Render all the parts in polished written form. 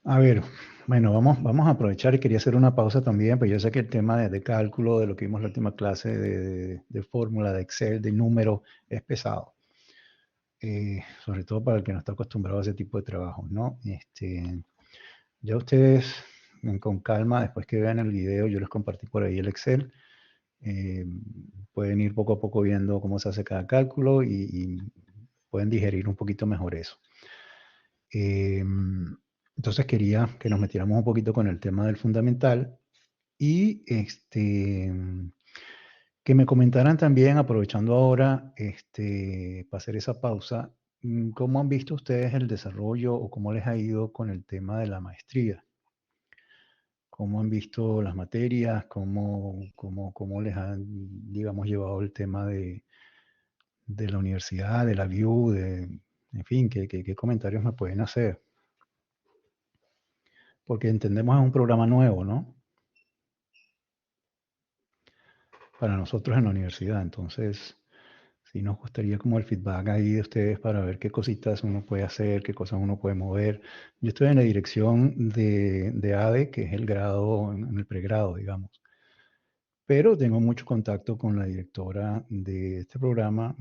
A ver, bueno, vamos a aprovechar y quería hacer una pausa también, pues yo sé que el tema de cálculo, de lo que vimos en la última clase, de fórmula, de Excel, de números, es pesado. Sobre todo para el que no está acostumbrado a ese tipo de trabajo, ¿no? Ya ustedes, con calma, después que vean el video, yo les compartí por ahí el Excel. eh, Pueden ir poco a poco viendo cómo se hace cada cálculo y pueden digerir un poquito mejor eso. Eh, entonces quería que nos metiéramos un poquito con el tema del fundamental y que me comentaran también, aprovechando ahora para hacer esa pausa, cómo han visto ustedes el desarrollo o cómo les ha ido con el tema de la maestría. ¿Cómo han visto las materias? ¿Cómo les han, digamos, llevado el tema de la universidad, de la VIU, en fin, qué comentarios me pueden hacer? Porque entendemos es un programa nuevo, ¿no? Para nosotros en la universidad. Entonces, sí nos gustaría como el feedback ahí de ustedes para ver qué cositas uno puede hacer, qué cosas uno puede mover. Yo estoy en la dirección de ADE, que es el grado, en el pregrado, digamos. Pero tengo mucho contacto con la directora de este programa.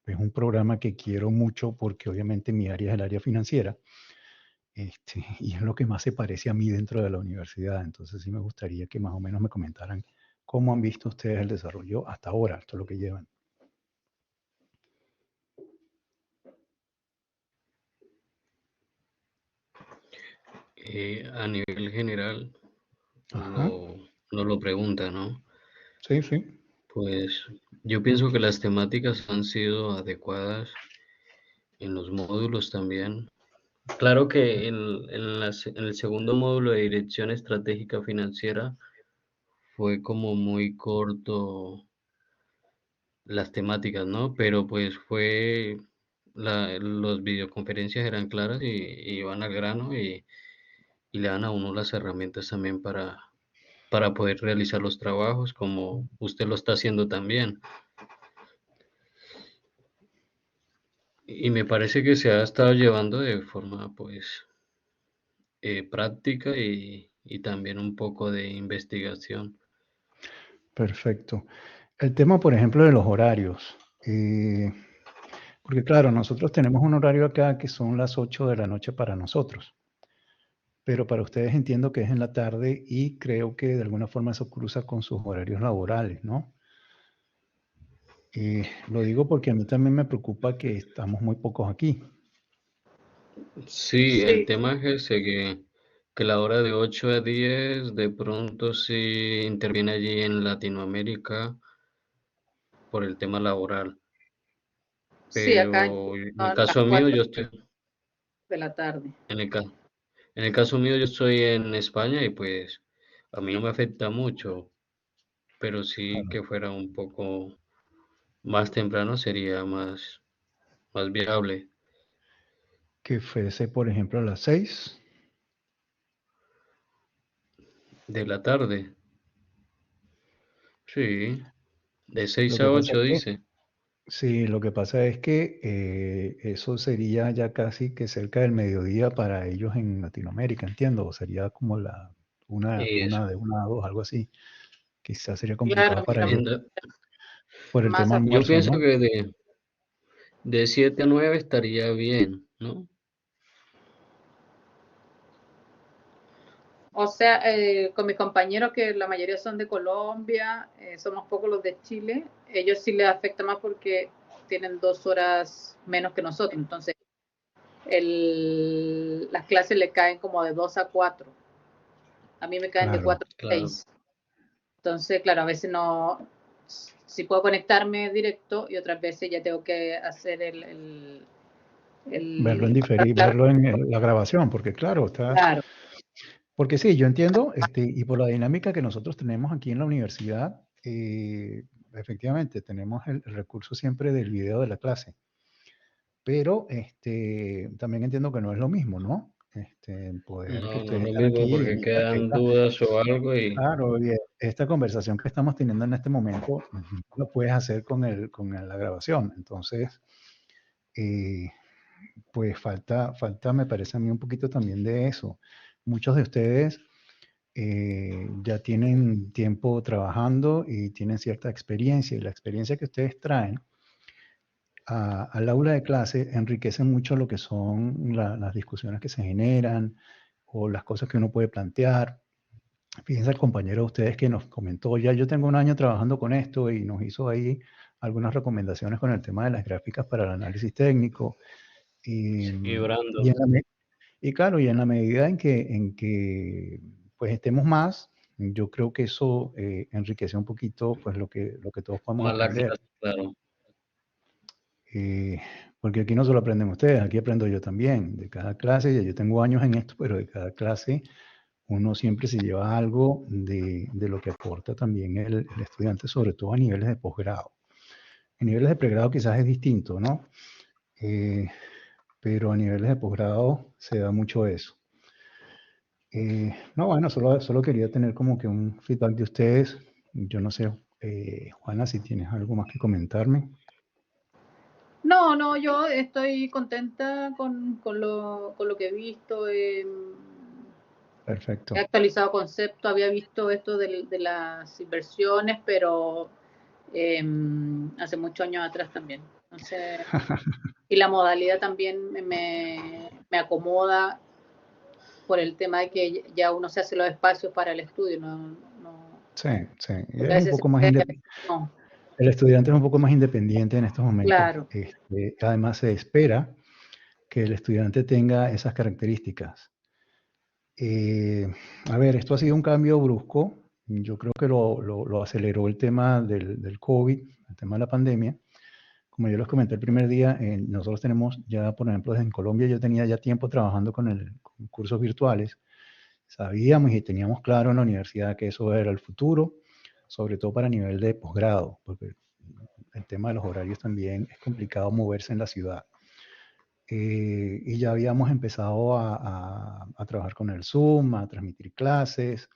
Es un programa que quiero mucho porque obviamente mi área es el área financiera. Y es lo que más se parece a mí dentro de la universidad. Entonces sí me gustaría que más o menos me comentaran cómo han visto ustedes el desarrollo hasta ahora, esto es lo que llevan. A nivel general, Ajá, no lo pregunta, ¿no? sí, sí. Pues yo pienso que las temáticas han sido adecuadas en los módulos también. Claro que en el segundo módulo de dirección estratégica financiera fue como muy corto las temáticas, ¿no? Pero pues las videoconferencias eran claras y iban al grano y le dan a uno las herramientas también para poder realizar los trabajos como usted lo está haciendo también. Y me parece que se ha estado llevando de forma pues práctica y también un poco de investigación. Perfecto. El tema, por ejemplo, de los horarios. Porque claro, nosotros tenemos un horario acá que son las 8 de la noche para nosotros, pero para ustedes entiendo que es en la tarde y creo que de alguna forma eso cruza con sus horarios laborales, ¿no? Lo digo porque a mí también me preocupa que estamos muy pocos aquí. Sí, el Sí, tema es ese, que la hora de 8 a 10 de pronto sí interviene allí en Latinoamérica por el tema laboral, sí, acá pero en el son las caso mío 4 yo estoy, de la tarde. en el, ca- en el caso mío yo estoy en España y pues a mí no me afecta mucho, pero sí Claro. que fuera un poco más temprano sería más viable. Que fuese, por ejemplo, a las 6. De la tarde, sí, de Lo 6 que a pasa es 8 que, dice. sí, lo que pasa es que eso sería ya casi que cerca del mediodía para ellos en Latinoamérica, entiendo, o sería como Y eso. una de una a dos, algo así. Quizás sería complicado Claro, para mira, ellos En- por el más tema acá. yo almuerzo, pienso ¿no? que de 7 a 9 estaría bien, ¿no? O sea, con mis compañeros, que la mayoría son de Colombia, somos pocos los de Chile, ellos sí les afecta más porque tienen 2 horas menos que nosotros. Entonces, las clases le caen como de 2 a 4. A mí me caen de Claro. Claro. 4 a 6. Entonces, claro, a veces no, si puedo conectarme directo y otras veces ya tengo que hacer Verlo en pasar verlo en la grabación, porque claro, está. claro, Porque sí, yo entiendo, y por la dinámica que nosotros tenemos aquí en la universidad, efectivamente, tenemos el recurso siempre del video de la clase, pero también entiendo que no es lo mismo, ¿no? Poder que No, no es ustedes lo estén mismo aquí porque y quedan dudas o algo y claro, y esta conversación que estamos teniendo en este momento, lo puedes hacer con la grabación. Entonces, eh, pues falta, me parece a mí un poquito también de eso. Muchos de ustedes ya tienen tiempo trabajando y tienen cierta experiencia, y la experiencia que ustedes traen al aula de clase enriquece mucho lo que son las discusiones que se generan o las cosas que uno puede plantear. Fíjense el compañero de ustedes que nos comentó, ya yo tengo un año trabajando con esto y nos hizo ahí algunas recomendaciones con el tema de las gráficas para el análisis técnico. Y, Sí, Brando. y claro, y en la medida en que pues estemos más, yo creo que eso enriquece un poquito pues lo que todos podemos Más la aprender. clase, claro. Porque aquí no solo aprenden ustedes, aquí aprendo yo también. De cada clase, ya yo tengo años en esto, pero de cada clase uno siempre se lleva algo de lo que aporta también el estudiante, sobre todo a niveles de posgrado. En niveles de pregrado quizás es distinto, ¿no? Pero a niveles de posgrado se da mucho eso. No, bueno, solo quería tener como que un feedback de ustedes. Yo no sé, Juana, si tienes algo más que comentarme. No, yo estoy contenta con lo que he visto. Perfecto. He actualizado concepto, había visto esto de las inversiones, pero hace muchos años atrás también. Entonces, y la modalidad también me acomoda por el tema de que ya uno se hace los espacios para el estudio, Sí, sí. porque a Es un veces poco más no, el estudiante es un poco más independiente en estos momentos. claro. Además, se espera que el estudiante tenga esas características. A ver, esto ha sido un cambio brusco. Yo creo que lo aceleró el tema del COVID, el tema de la pandemia. Como yo les comenté el primer día, nosotros tenemos ya, por ejemplo, en Colombia yo tenía ya tiempo trabajando con cursos virtuales. Sabíamos y teníamos claro en la universidad que eso era el futuro, sobre todo para nivel de posgrado, porque el tema de los horarios también es complicado moverse en la ciudad. Y ya habíamos empezado a trabajar con el Zoom, a transmitir clases,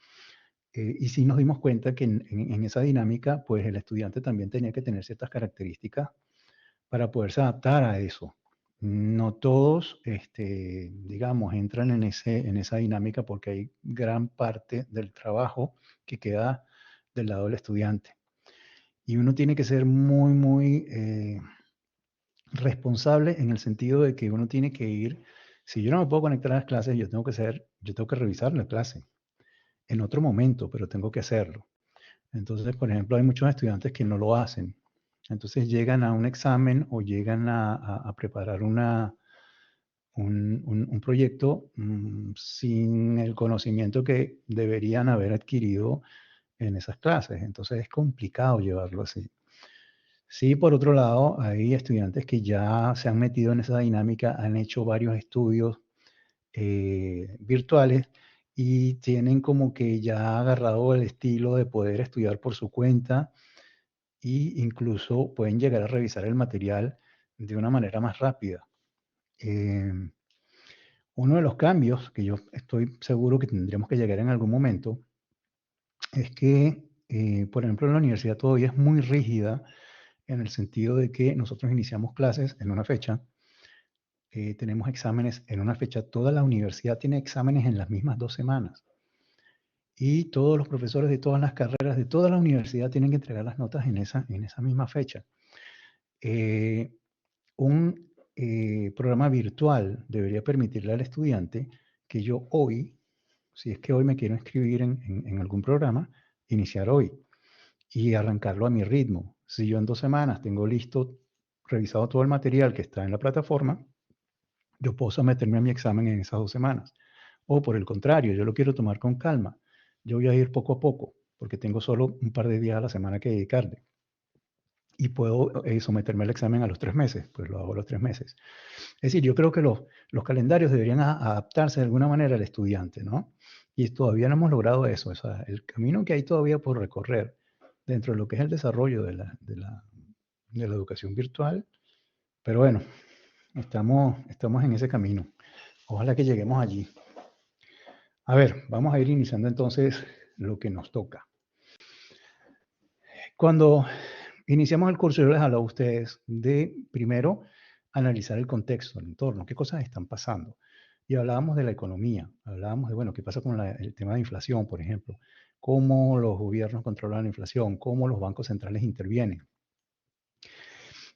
y sí nos dimos cuenta que en esa dinámica, pues el estudiante también tenía que tener ciertas características para poderse adaptar a eso. No todos, digamos, entran en esa dinámica porque hay gran parte del trabajo que queda del lado del estudiante. Y uno tiene que ser muy, muy responsable en el sentido de que uno tiene que ir, si yo no me puedo conectar a las clases, yo tengo que revisar la clase en otro momento, pero tengo que hacerlo. Entonces, por ejemplo, hay muchos estudiantes que no lo hacen. Entonces llegan a un examen o llegan a preparar un proyecto sin el conocimiento que deberían haber adquirido en esas clases. Entonces es complicado llevarlo así. Sí, por otro lado, hay estudiantes que ya se han metido en esa dinámica, han hecho varios estudios virtuales y tienen como que ya agarrado el estilo de poder estudiar por su cuenta e incluso pueden llegar a revisar el material de una manera más rápida. Uno de los cambios que yo estoy seguro que tendremos que llegar en algún momento es que, por ejemplo, en la universidad todavía es muy rígida en el sentido de que nosotros iniciamos clases en una fecha, tenemos exámenes en una fecha, toda la universidad tiene exámenes en las mismas 2 semanas y todos los profesores de todas las carreras de toda la universidad tienen que entregar las notas en esa misma fecha. Un programa virtual debería permitirle al estudiante que yo hoy, si es que hoy me quiero inscribir en algún programa, iniciar hoy y arrancarlo a mi ritmo. Si yo en 2 semanas tengo listo, revisado todo el material que está en la plataforma, yo puedo someterme a mi examen en esas 2 semanas. O por el contrario, yo lo quiero tomar con calma. Yo voy a ir poco a poco, porque tengo solo un par de días a la semana que dedicarle. Y puedo someterme al examen a los 3 meses, pues lo hago a los 3 meses. Es decir, yo creo que los calendarios deberían adaptarse de alguna manera al estudiante, ¿no? Y todavía no hemos logrado eso. O sea, el camino que hay todavía por recorrer dentro de lo que es el desarrollo de la educación virtual, pero bueno, estamos en ese camino. Ojalá que lleguemos allí. A ver, vamos a ir iniciando entonces lo que nos toca. Cuando iniciamos el curso, yo les hablaba a ustedes de, primero, analizar el contexto, el entorno, qué cosas están pasando. Y hablábamos de la economía, hablábamos de, bueno, qué pasa con el tema de inflación, por ejemplo, cómo los gobiernos controlan la inflación, cómo los bancos centrales intervienen.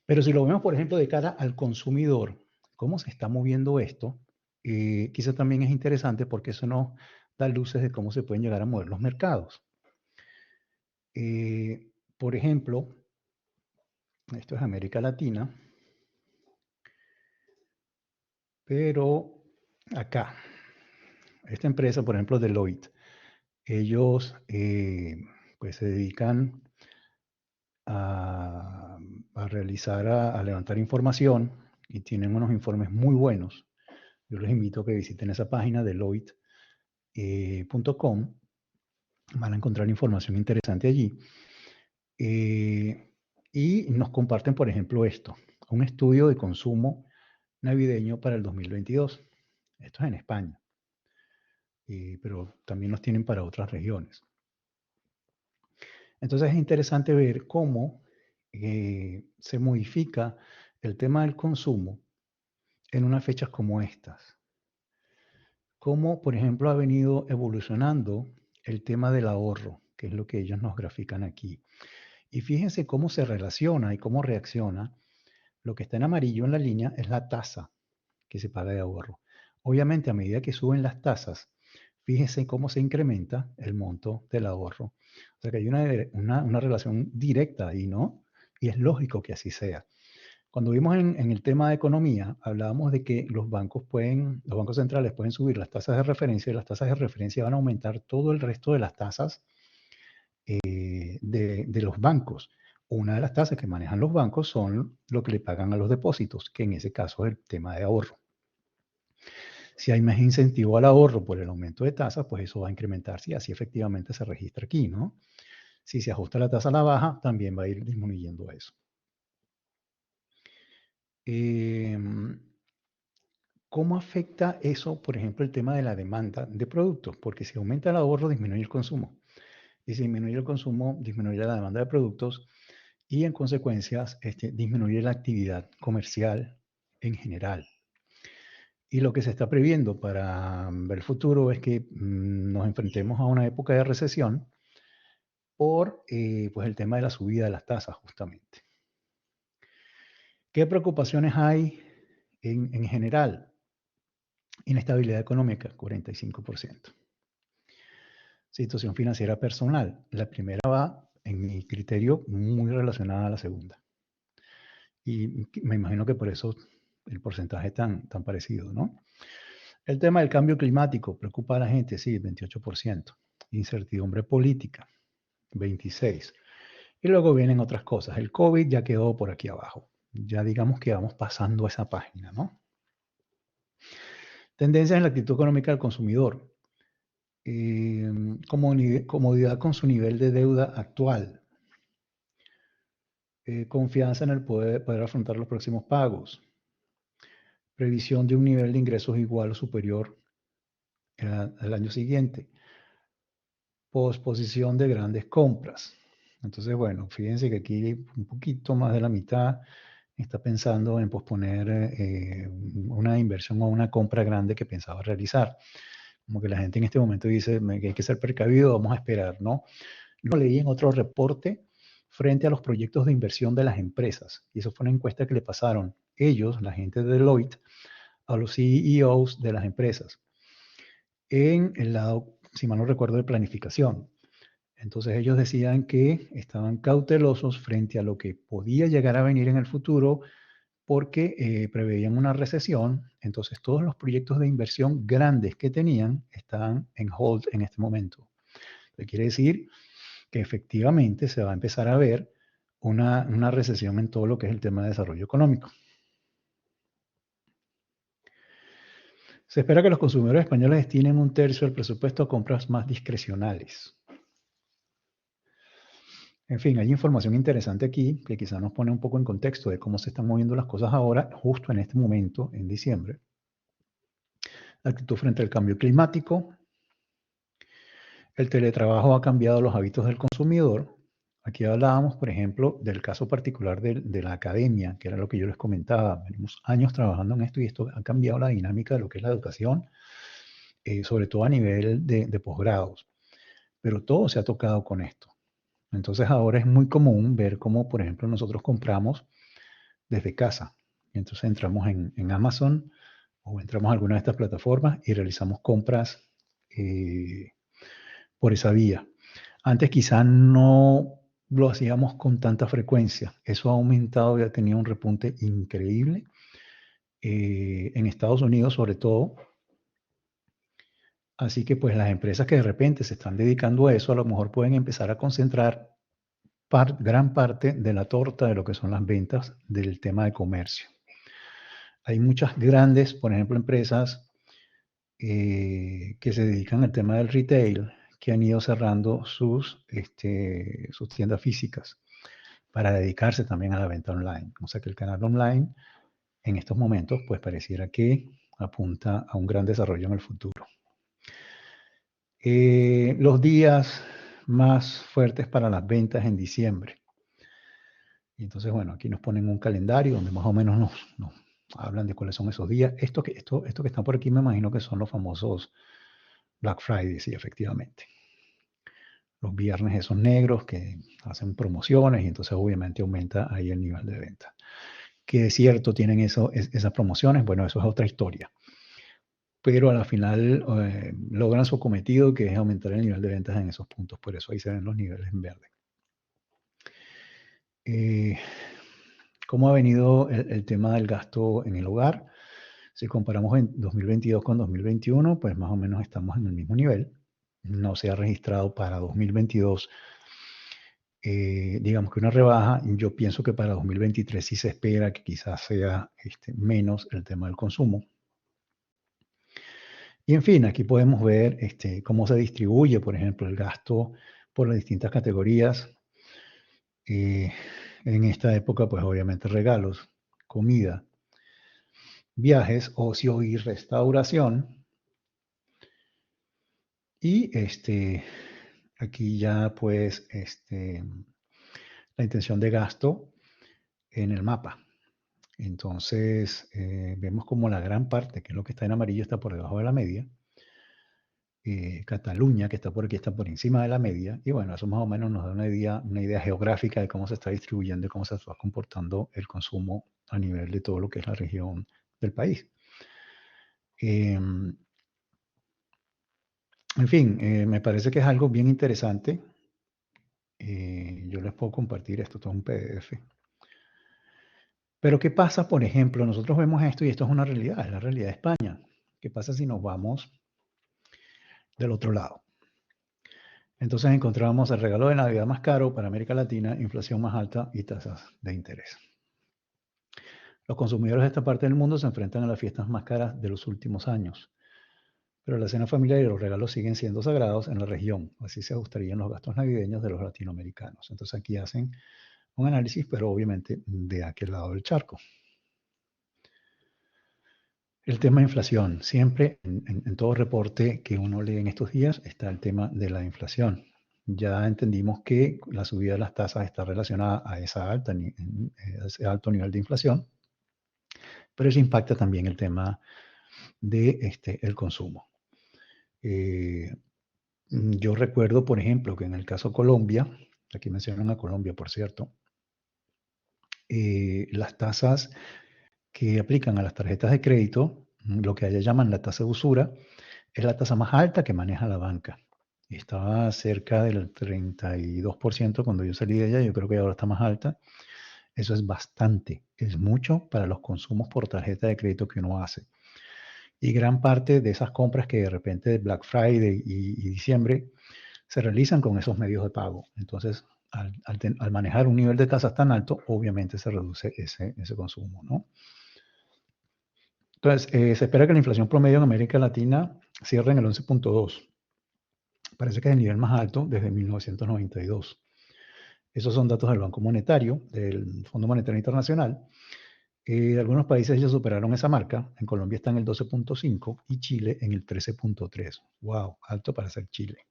Pero si lo vemos, por ejemplo, de cara al consumidor, cómo se está moviendo esto, quizá también es interesante porque eso nos da luces de cómo se pueden llegar a mover los mercados. Por ejemplo, esto es América Latina, pero acá, esta empresa, por ejemplo, Deloitte, ellos pues se dedican a realizar, a levantar información y tienen unos informes muy buenos. Yo les invito a que visiten esa página, Deloitte.com. Van a encontrar información interesante allí. Y nos comparten, por ejemplo, esto, un estudio de consumo navideño para el 2022. Esto es en España, pero también nos tienen para otras regiones. Entonces es interesante ver cómo se modifica el tema del consumo en unas fechas como estas. Cómo, por ejemplo, ha venido evolucionando el tema del ahorro, que es lo que ellos nos grafican aquí. Y fíjense cómo se relaciona y cómo reacciona. Lo que está en amarillo en la línea es la tasa que se paga de ahorro. Obviamente, a medida que suben las tasas, fíjense cómo se incrementa el monto del ahorro. O sea que hay una relación directa ahí, ¿no? Y es lógico que así sea. Cuando vimos en el tema de economía, hablábamos de que los bancos centrales pueden subir las tasas de referencia y las tasas de referencia van a aumentar todo el resto de las tasas de los bancos. Una de las tasas que manejan los bancos son lo que le pagan a los depósitos, que en ese caso es el tema de ahorro. Si hay más incentivo al ahorro por el aumento de tasas, pues eso va a incrementarse y así efectivamente se registra aquí, ¿no? Si se ajusta la tasa a la baja, también va a ir disminuyendo eso. ¿Cómo afecta eso, por ejemplo, el tema de la demanda de productos? Porque si aumenta el ahorro, disminuye el consumo. Y si disminuye el consumo, disminuye la demanda de productos y en consecuencia disminuye la actividad comercial en general. Y lo que se está previendo para el futuro es que nos enfrentemos a una época de recesión por pues el tema de la subida de las tasas, justamente. ¿Qué preocupaciones hay en general? Inestabilidad económica, 45%. Situación financiera personal. La primera va, en mi criterio, muy relacionada a la segunda. Y me imagino que por eso el porcentaje tan parecido, ¿no? El tema del cambio climático preocupa a la gente, sí, 28%. Incertidumbre política, 26%. Y luego vienen otras cosas. El COVID ya quedó por aquí abajo. Ya digamos que vamos pasando esa página, ¿no? Tendencias en la actitud económica del consumidor. Comodidad con su nivel de deuda actual. Confianza en el poder afrontar los próximos pagos. Previsión de un nivel de ingresos igual o superior al año siguiente. Posposición de grandes compras. Entonces, bueno, fíjense que aquí un poquito más de la mitad está pensando en posponer una inversión o una compra grande que pensaba realizar. Como que la gente en este momento dice que hay que ser precavido, vamos a esperar, ¿no? Lo leí en otro reporte frente a los proyectos de inversión de las empresas. Y eso fue una encuesta que le pasaron ellos, la gente de Deloitte, a los CEOs de las empresas. En el lado, si mal no recuerdo, de planificación. Entonces ellos decían que estaban cautelosos frente a lo que podía llegar a venir en el futuro porque preveían una recesión. Entonces todos los proyectos de inversión grandes que tenían estaban en hold en este momento. Eso quiere decir que efectivamente se va a empezar a ver una recesión en todo lo que es el tema de desarrollo económico. Se espera que los consumidores españoles destinen 1/3 del presupuesto a compras más discrecionales. En fin, hay información interesante aquí que quizá nos pone un poco en contexto de cómo se están moviendo las cosas ahora, justo en este momento, en diciembre. La actitud frente al cambio climático. El teletrabajo ha cambiado los hábitos del consumidor. aquí hablábamos, por ejemplo, del caso particular de la academia, que era lo que yo les comentaba. Venimos años trabajando en esto y esto ha cambiado la dinámica de lo que es la educación, sobre todo a nivel de posgrados. Pero todo se ha tocado con esto. Entonces ahora es muy común ver cómo, por ejemplo, nosotros compramos desde casa. Entonces entramos en Amazon o entramos a alguna de estas plataformas y realizamos compras por esa vía. Antes quizá no lo hacíamos con tanta frecuencia. Eso ha aumentado y ha tenido un repunte increíble. En Estados Unidos sobre todo. Así que pues las empresas que de repente se están dedicando a eso a lo mejor pueden empezar a concentrar gran parte de la torta de lo que son las ventas del tema de comercio. Hay muchas grandes, por ejemplo, empresas que se dedican al tema del retail, que han ido cerrando sus tiendas físicas para dedicarse también a la venta online. O sea que el canal online en estos momentos pues pareciera que apunta a un gran desarrollo en el futuro. Los días más fuertes para las ventas en diciembre. Y entonces, bueno, aquí nos ponen un calendario donde más o menos nos hablan de cuáles son esos días. Esto que está por aquí me imagino que son los famosos Black Friday, sí, efectivamente. Los viernes esos negros que hacen promociones y entonces obviamente aumenta ahí el nivel de venta. Que es cierto, tienen esas promociones, bueno, eso es otra historia. Pero a la final logran su cometido, que es aumentar el nivel de ventas en esos puntos. Por eso ahí se ven los niveles en verde. ¿Cómo ha venido el tema del gasto en el hogar? Si comparamos en 2022 con 2021, pues más o menos estamos en el mismo nivel. No se ha registrado para 2022, digamos que una rebaja. Yo pienso que para 2023 sí se espera que quizás sea menos el tema del consumo. Y en fin, aquí podemos ver cómo se distribuye, por ejemplo, el gasto por las distintas categorías. En esta época, pues obviamente regalos, comida, viajes, ocio y restauración. Y aquí ya pues la intención de gasto en el mapa. Entonces vemos como la gran parte, que es lo que está en amarillo, está por debajo de la media. Cataluña, que está por aquí, está por encima de la media. Y bueno, eso más o menos nos da una idea geográfica de cómo se está distribuyendo y cómo se está comportando el consumo a nivel de todo lo que es la región del país. En fin, me parece que es algo bien interesante. Yo les puedo compartir esto, todo un PDF. Pero ¿qué pasa, por ejemplo? Nosotros vemos esto y esto es una realidad, es la realidad de España. ¿Qué pasa si nos vamos del otro lado? Entonces encontramos el regalo de Navidad más caro para América Latina, inflación más alta y tasas de interés. Los consumidores de esta parte del mundo se enfrentan a las fiestas más caras de los últimos años. Pero la cena familiar y los regalos siguen siendo sagrados en la región. Así se ajustarían los gastos navideños de los latinoamericanos. Entonces aquí hacen un análisis, pero obviamente de aquel lado del charco. El tema de inflación. Siempre en todo reporte que uno lee en estos días está el tema de la inflación. Ya entendimos que la subida de las tasas está relacionada a ese alto nivel de inflación, pero eso impacta también el tema de el consumo. Yo recuerdo, por ejemplo, que en el caso Colombia, aquí mencionan a Colombia, por cierto, las tasas que aplican a las tarjetas de crédito, lo que allá llaman la tasa de usura, es la tasa más alta que maneja la banca. Estaba cerca del 32% cuando yo salí de ella, yo creo que ahora está más alta. Eso es bastante, es mucho para los consumos por tarjeta de crédito que uno hace. Y gran parte de esas compras que de repente de Black Friday y diciembre se realizan con esos medios de pago. Entonces, al manejar un nivel de tasas tan alto, obviamente se reduce ese consumo, ¿no? Entonces, se espera que la inflación promedio en América Latina cierre en el 11.2. Parece que es el nivel más alto desde 1992. Esos son datos del Banco Monetario, del Fondo Monetario Internacional. Algunos países ya superaron esa marca. En Colombia está en el 12.5 y Chile en el 13.3. ¡Wow! Alto para ser Chile.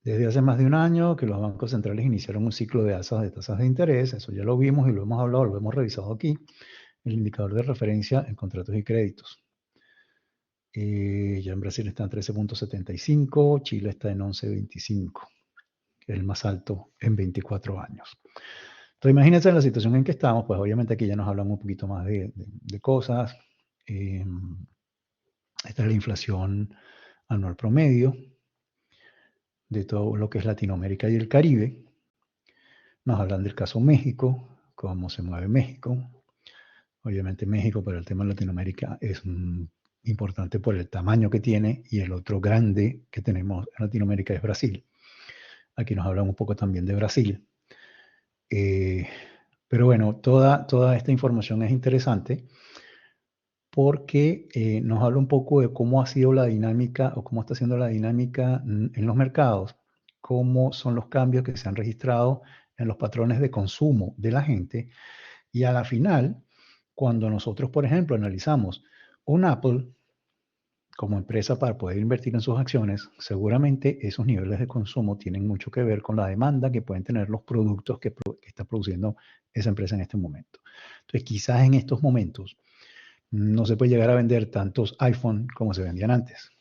Desde hace más de un año que los bancos centrales iniciaron un ciclo de alzas de tasas de interés, eso ya lo vimos y lo hemos hablado, lo hemos revisado aquí, el indicador de referencia en contratos y créditos. Ya en Brasil está en 13.75, Chile está en 11.25, que es el más alto en 24 años. Entonces imagínense la situación en que estamos, pues obviamente aquí ya nos hablan un poquito más de cosas. Esta es la inflación anual promedio de todo lo que es Latinoamérica y el Caribe. Nos hablan del caso México, cómo se mueve México. Obviamente México para el tema de Latinoamérica es importante por el tamaño que tiene, y el otro grande que tenemos en Latinoamérica es Brasil. Aquí nos hablan un poco también de Brasil. Pero bueno, toda esta información es interesante porque nos habla un poco de cómo ha sido la dinámica o cómo está siendo la dinámica en los mercados, cómo son los cambios que se han registrado en los patrones de consumo de la gente. Y a la final, cuando nosotros, por ejemplo, analizamos un Apple como empresa para poder invertir en sus acciones, seguramente esos niveles de consumo tienen mucho que ver con la demanda que pueden tener los productos que está produciendo esa empresa en este momento. Entonces, quizás en estos momentos no se puede llegar a vender tantos iPhone como se vendían antes.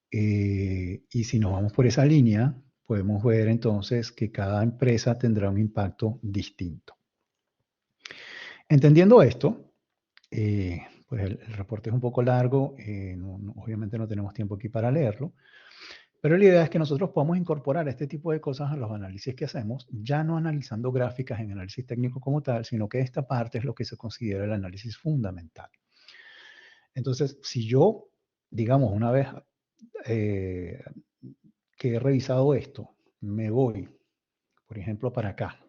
Y si nos vamos por esa línea, podemos ver entonces que cada empresa tendrá un impacto distinto. Entendiendo esto, pues el reporte es un poco largo, obviamente no tenemos tiempo aquí para leerlo, pero la idea es que nosotros podamos incorporar este tipo de cosas a los análisis que hacemos, ya no analizando gráficas en análisis técnico como tal, sino que esta parte es lo que se considera el análisis fundamental. Entonces, si yo, digamos, una vez que he revisado esto, me voy, por ejemplo, para acá,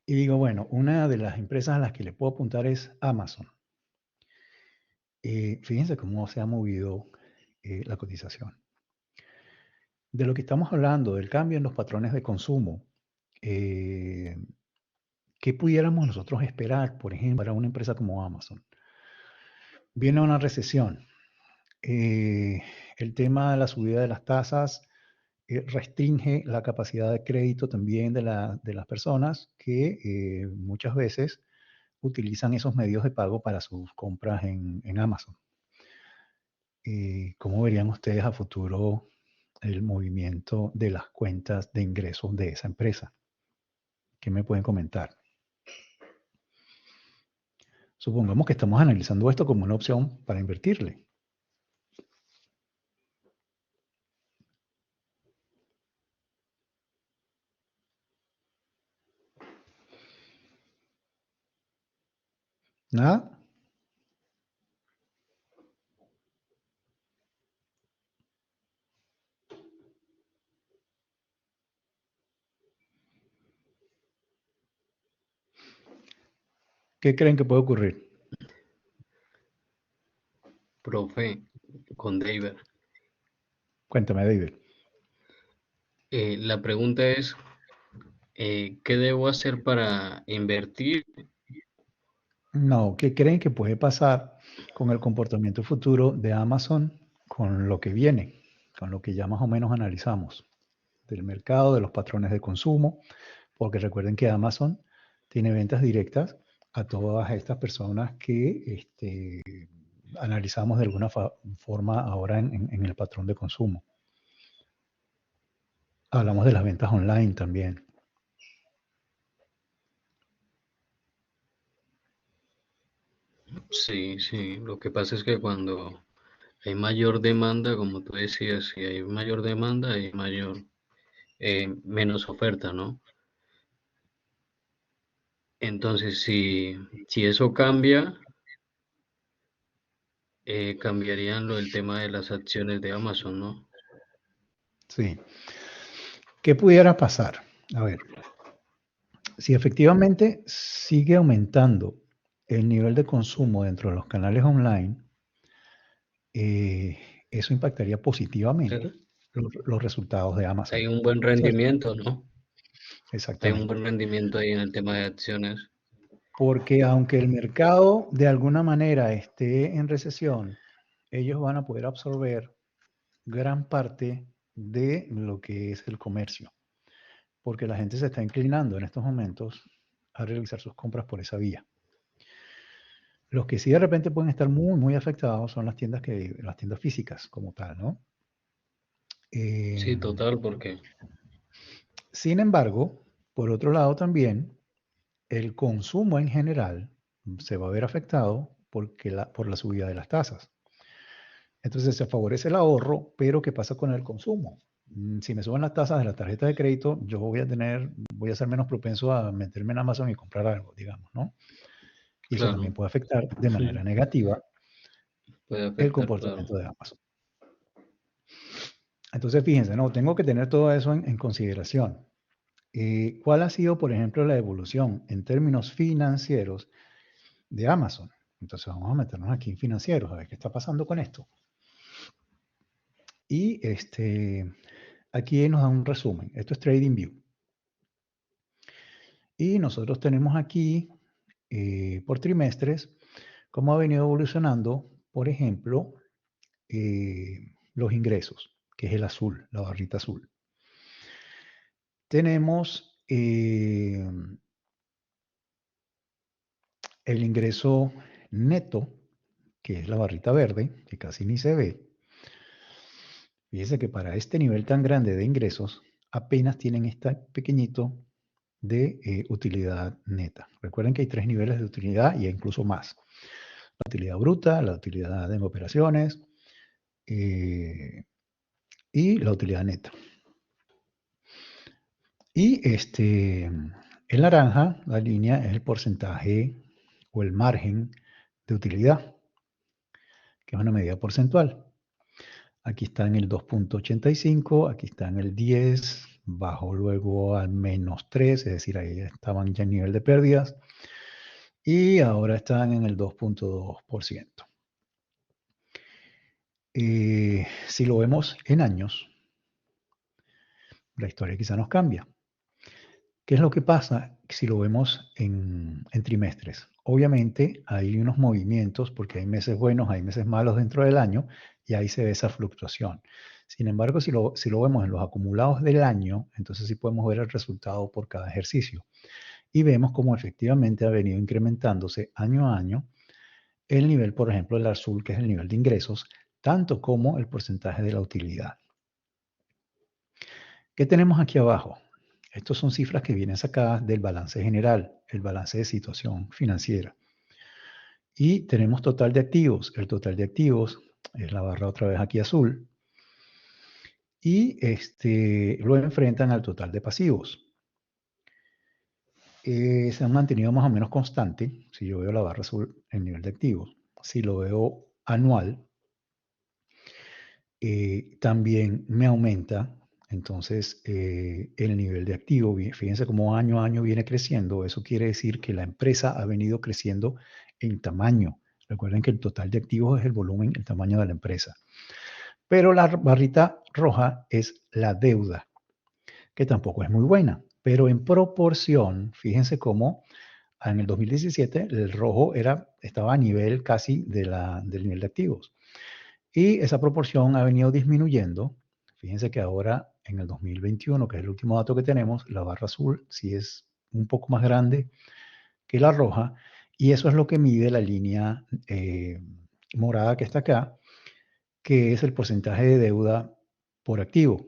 y digo, bueno, una de las empresas a las que le puedo apuntar es Amazon. Fíjense cómo se ha movido la cotización. De lo que estamos hablando, del cambio en los patrones de consumo, ¿qué pudiéramos nosotros esperar, por ejemplo, para una empresa como Amazon? Viene una recesión. El tema de la subida de las tasas restringe la capacidad de crédito también de las personas que muchas veces utilizan esos medios de pago para sus compras en Amazon. ¿Cómo verían ustedes a futuro el movimiento de las cuentas de ingresos de esa empresa? ¿Qué me pueden comentar? Supongamos que estamos analizando esto como una opción para invertirle. ¿Nada? ¿Qué creen que puede ocurrir? Profe, con David. Cuéntame, David. La pregunta es, ¿qué debo hacer para invertir? No, ¿qué creen que puede pasar con el comportamiento futuro de Amazon con lo que viene, con lo que ya más o menos analizamos del mercado, de los patrones de consumo? Porque recuerden que Amazon tiene ventas directas a todas estas personas que analizamos de alguna forma ahora en el patrón de consumo. Hablamos de las ventas online también. Sí, sí, lo que pasa es que cuando hay mayor demanda, como tú decías, si hay mayor demanda, hay menos oferta, ¿no? Entonces, si eso cambia, cambiarían el tema de las acciones de Amazon, ¿no? Sí. ¿Qué pudiera pasar? A ver, si efectivamente sigue aumentando el nivel de consumo dentro de los canales online, eso impactaría positivamente los resultados de Amazon. Hay un buen ¿Cierto? rendimiento, ¿no? Hay un Exactamente. buen rendimiento ahí en el tema de acciones. Porque aunque el mercado de alguna manera esté en recesión, ellos van a poder absorber gran parte de lo que es el comercio, porque la gente se está inclinando en estos momentos a realizar sus compras por esa vía. Los que sí de repente pueden estar muy, muy afectados son las tiendas físicas como tal, ¿no? Sí, total, porque Sin embargo, por otro lado también, el consumo en general se va a ver afectado por la subida de las tasas. Entonces se favorece el ahorro, pero ¿qué pasa con el consumo? Si me suben las tasas de la tarjeta de crédito, yo voy a ser menos propenso a meterme en Amazon y comprar algo, digamos, ¿no? Y eso también claro, puede afectar de manera sí, negativa puede el afectar, claro. comportamiento de Amazon. Entonces, fíjense, no, tengo que tener todo eso en consideración. ¿Cuál ha sido, por ejemplo, la evolución en términos financieros de Amazon? Entonces vamos a meternos aquí en financieros, a ver qué está pasando con esto. Y aquí nos da un resumen. Esto es TradingView. Y nosotros tenemos aquí, por trimestres, cómo ha venido evolucionando, por ejemplo, los ingresos, que es el azul, la barrita azul. Tenemos el ingreso neto, que es la barrita verde, que casi ni se ve. Fíjense que para este nivel tan grande de ingresos, apenas tienen este pequeñito de utilidad neta. Recuerden que hay 3 niveles de utilidad y incluso más. La utilidad bruta, la utilidad en operaciones y la utilidad neta. Y en naranja, la línea es el porcentaje o el margen de utilidad, que es una medida porcentual. Aquí está en el 2.85, aquí está en el 10, bajó luego al menos 3, es decir, ahí estaban ya en nivel de pérdidas. Y ahora están en el 2.2%. Si lo vemos en años, la historia quizá nos cambia. ¿Qué es lo que pasa si lo vemos en trimestres? Obviamente hay unos movimientos porque hay meses buenos, hay meses malos dentro del año y ahí se ve esa fluctuación. Sin embargo, si lo vemos en los acumulados del año, entonces sí podemos ver el resultado por cada ejercicio. Y vemos cómo efectivamente ha venido incrementándose año a año el nivel, por ejemplo, del azul, que es el nivel de ingresos, tanto como el porcentaje de la utilidad. ¿Qué tenemos aquí abajo? Estas son cifras que vienen sacadas del balance general, el balance de situación financiera. Y tenemos total de activos. El total de activos es la barra otra vez aquí azul. Y lo enfrentan al total de pasivos. Se han mantenido más o menos constante. Si yo veo la barra azul, el nivel de activos. Si lo veo anual, también me aumenta. Entonces, el nivel de activo, fíjense cómo año a año viene creciendo. Eso quiere decir que la empresa ha venido creciendo en tamaño. Recuerden que el total de activos es el volumen, el tamaño de la empresa. Pero la barrita roja es la deuda, que tampoco es muy buena. Pero en proporción, fíjense cómo en el 2017 el rojo estaba a nivel casi del nivel de activos. Y esa proporción ha venido disminuyendo. Fíjense que ahora en el 2021, que es el último dato que tenemos, la barra azul sí es un poco más grande que la roja. Y eso es lo que mide la línea morada que está acá, que es el porcentaje de deuda por activo.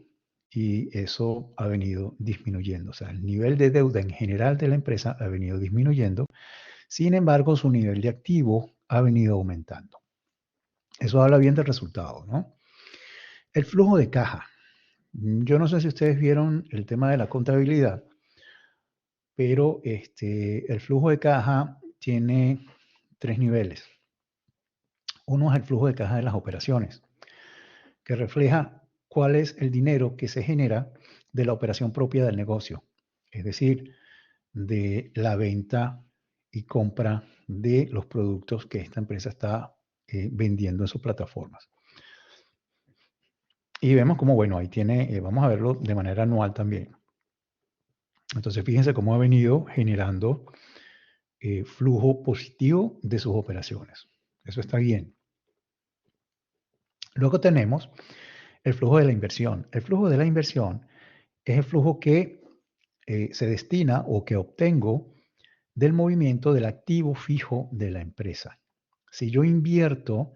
Y eso ha venido disminuyendo. O sea, el nivel de deuda en general de la empresa ha venido disminuyendo. Sin embargo, su nivel de activo ha venido aumentando. Eso habla bien del resultado, ¿no? El flujo de caja. Yo no sé si ustedes vieron el tema de la contabilidad, pero el flujo de caja tiene 3 niveles. Uno es el flujo de caja de las operaciones, que refleja cuál es el dinero que se genera de la operación propia del negocio, es decir, de la venta y compra de los productos que esta empresa está vendiendo en sus plataformas. Y vemos como, bueno, ahí tiene, vamos a verlo de manera anual también. Entonces, fíjense cómo ha venido generando flujo positivo de sus operaciones. Eso está bien. Luego tenemos el flujo de la inversión. El flujo de la inversión es el flujo que se destina o que obtengo del movimiento del activo fijo de la empresa. Si yo invierto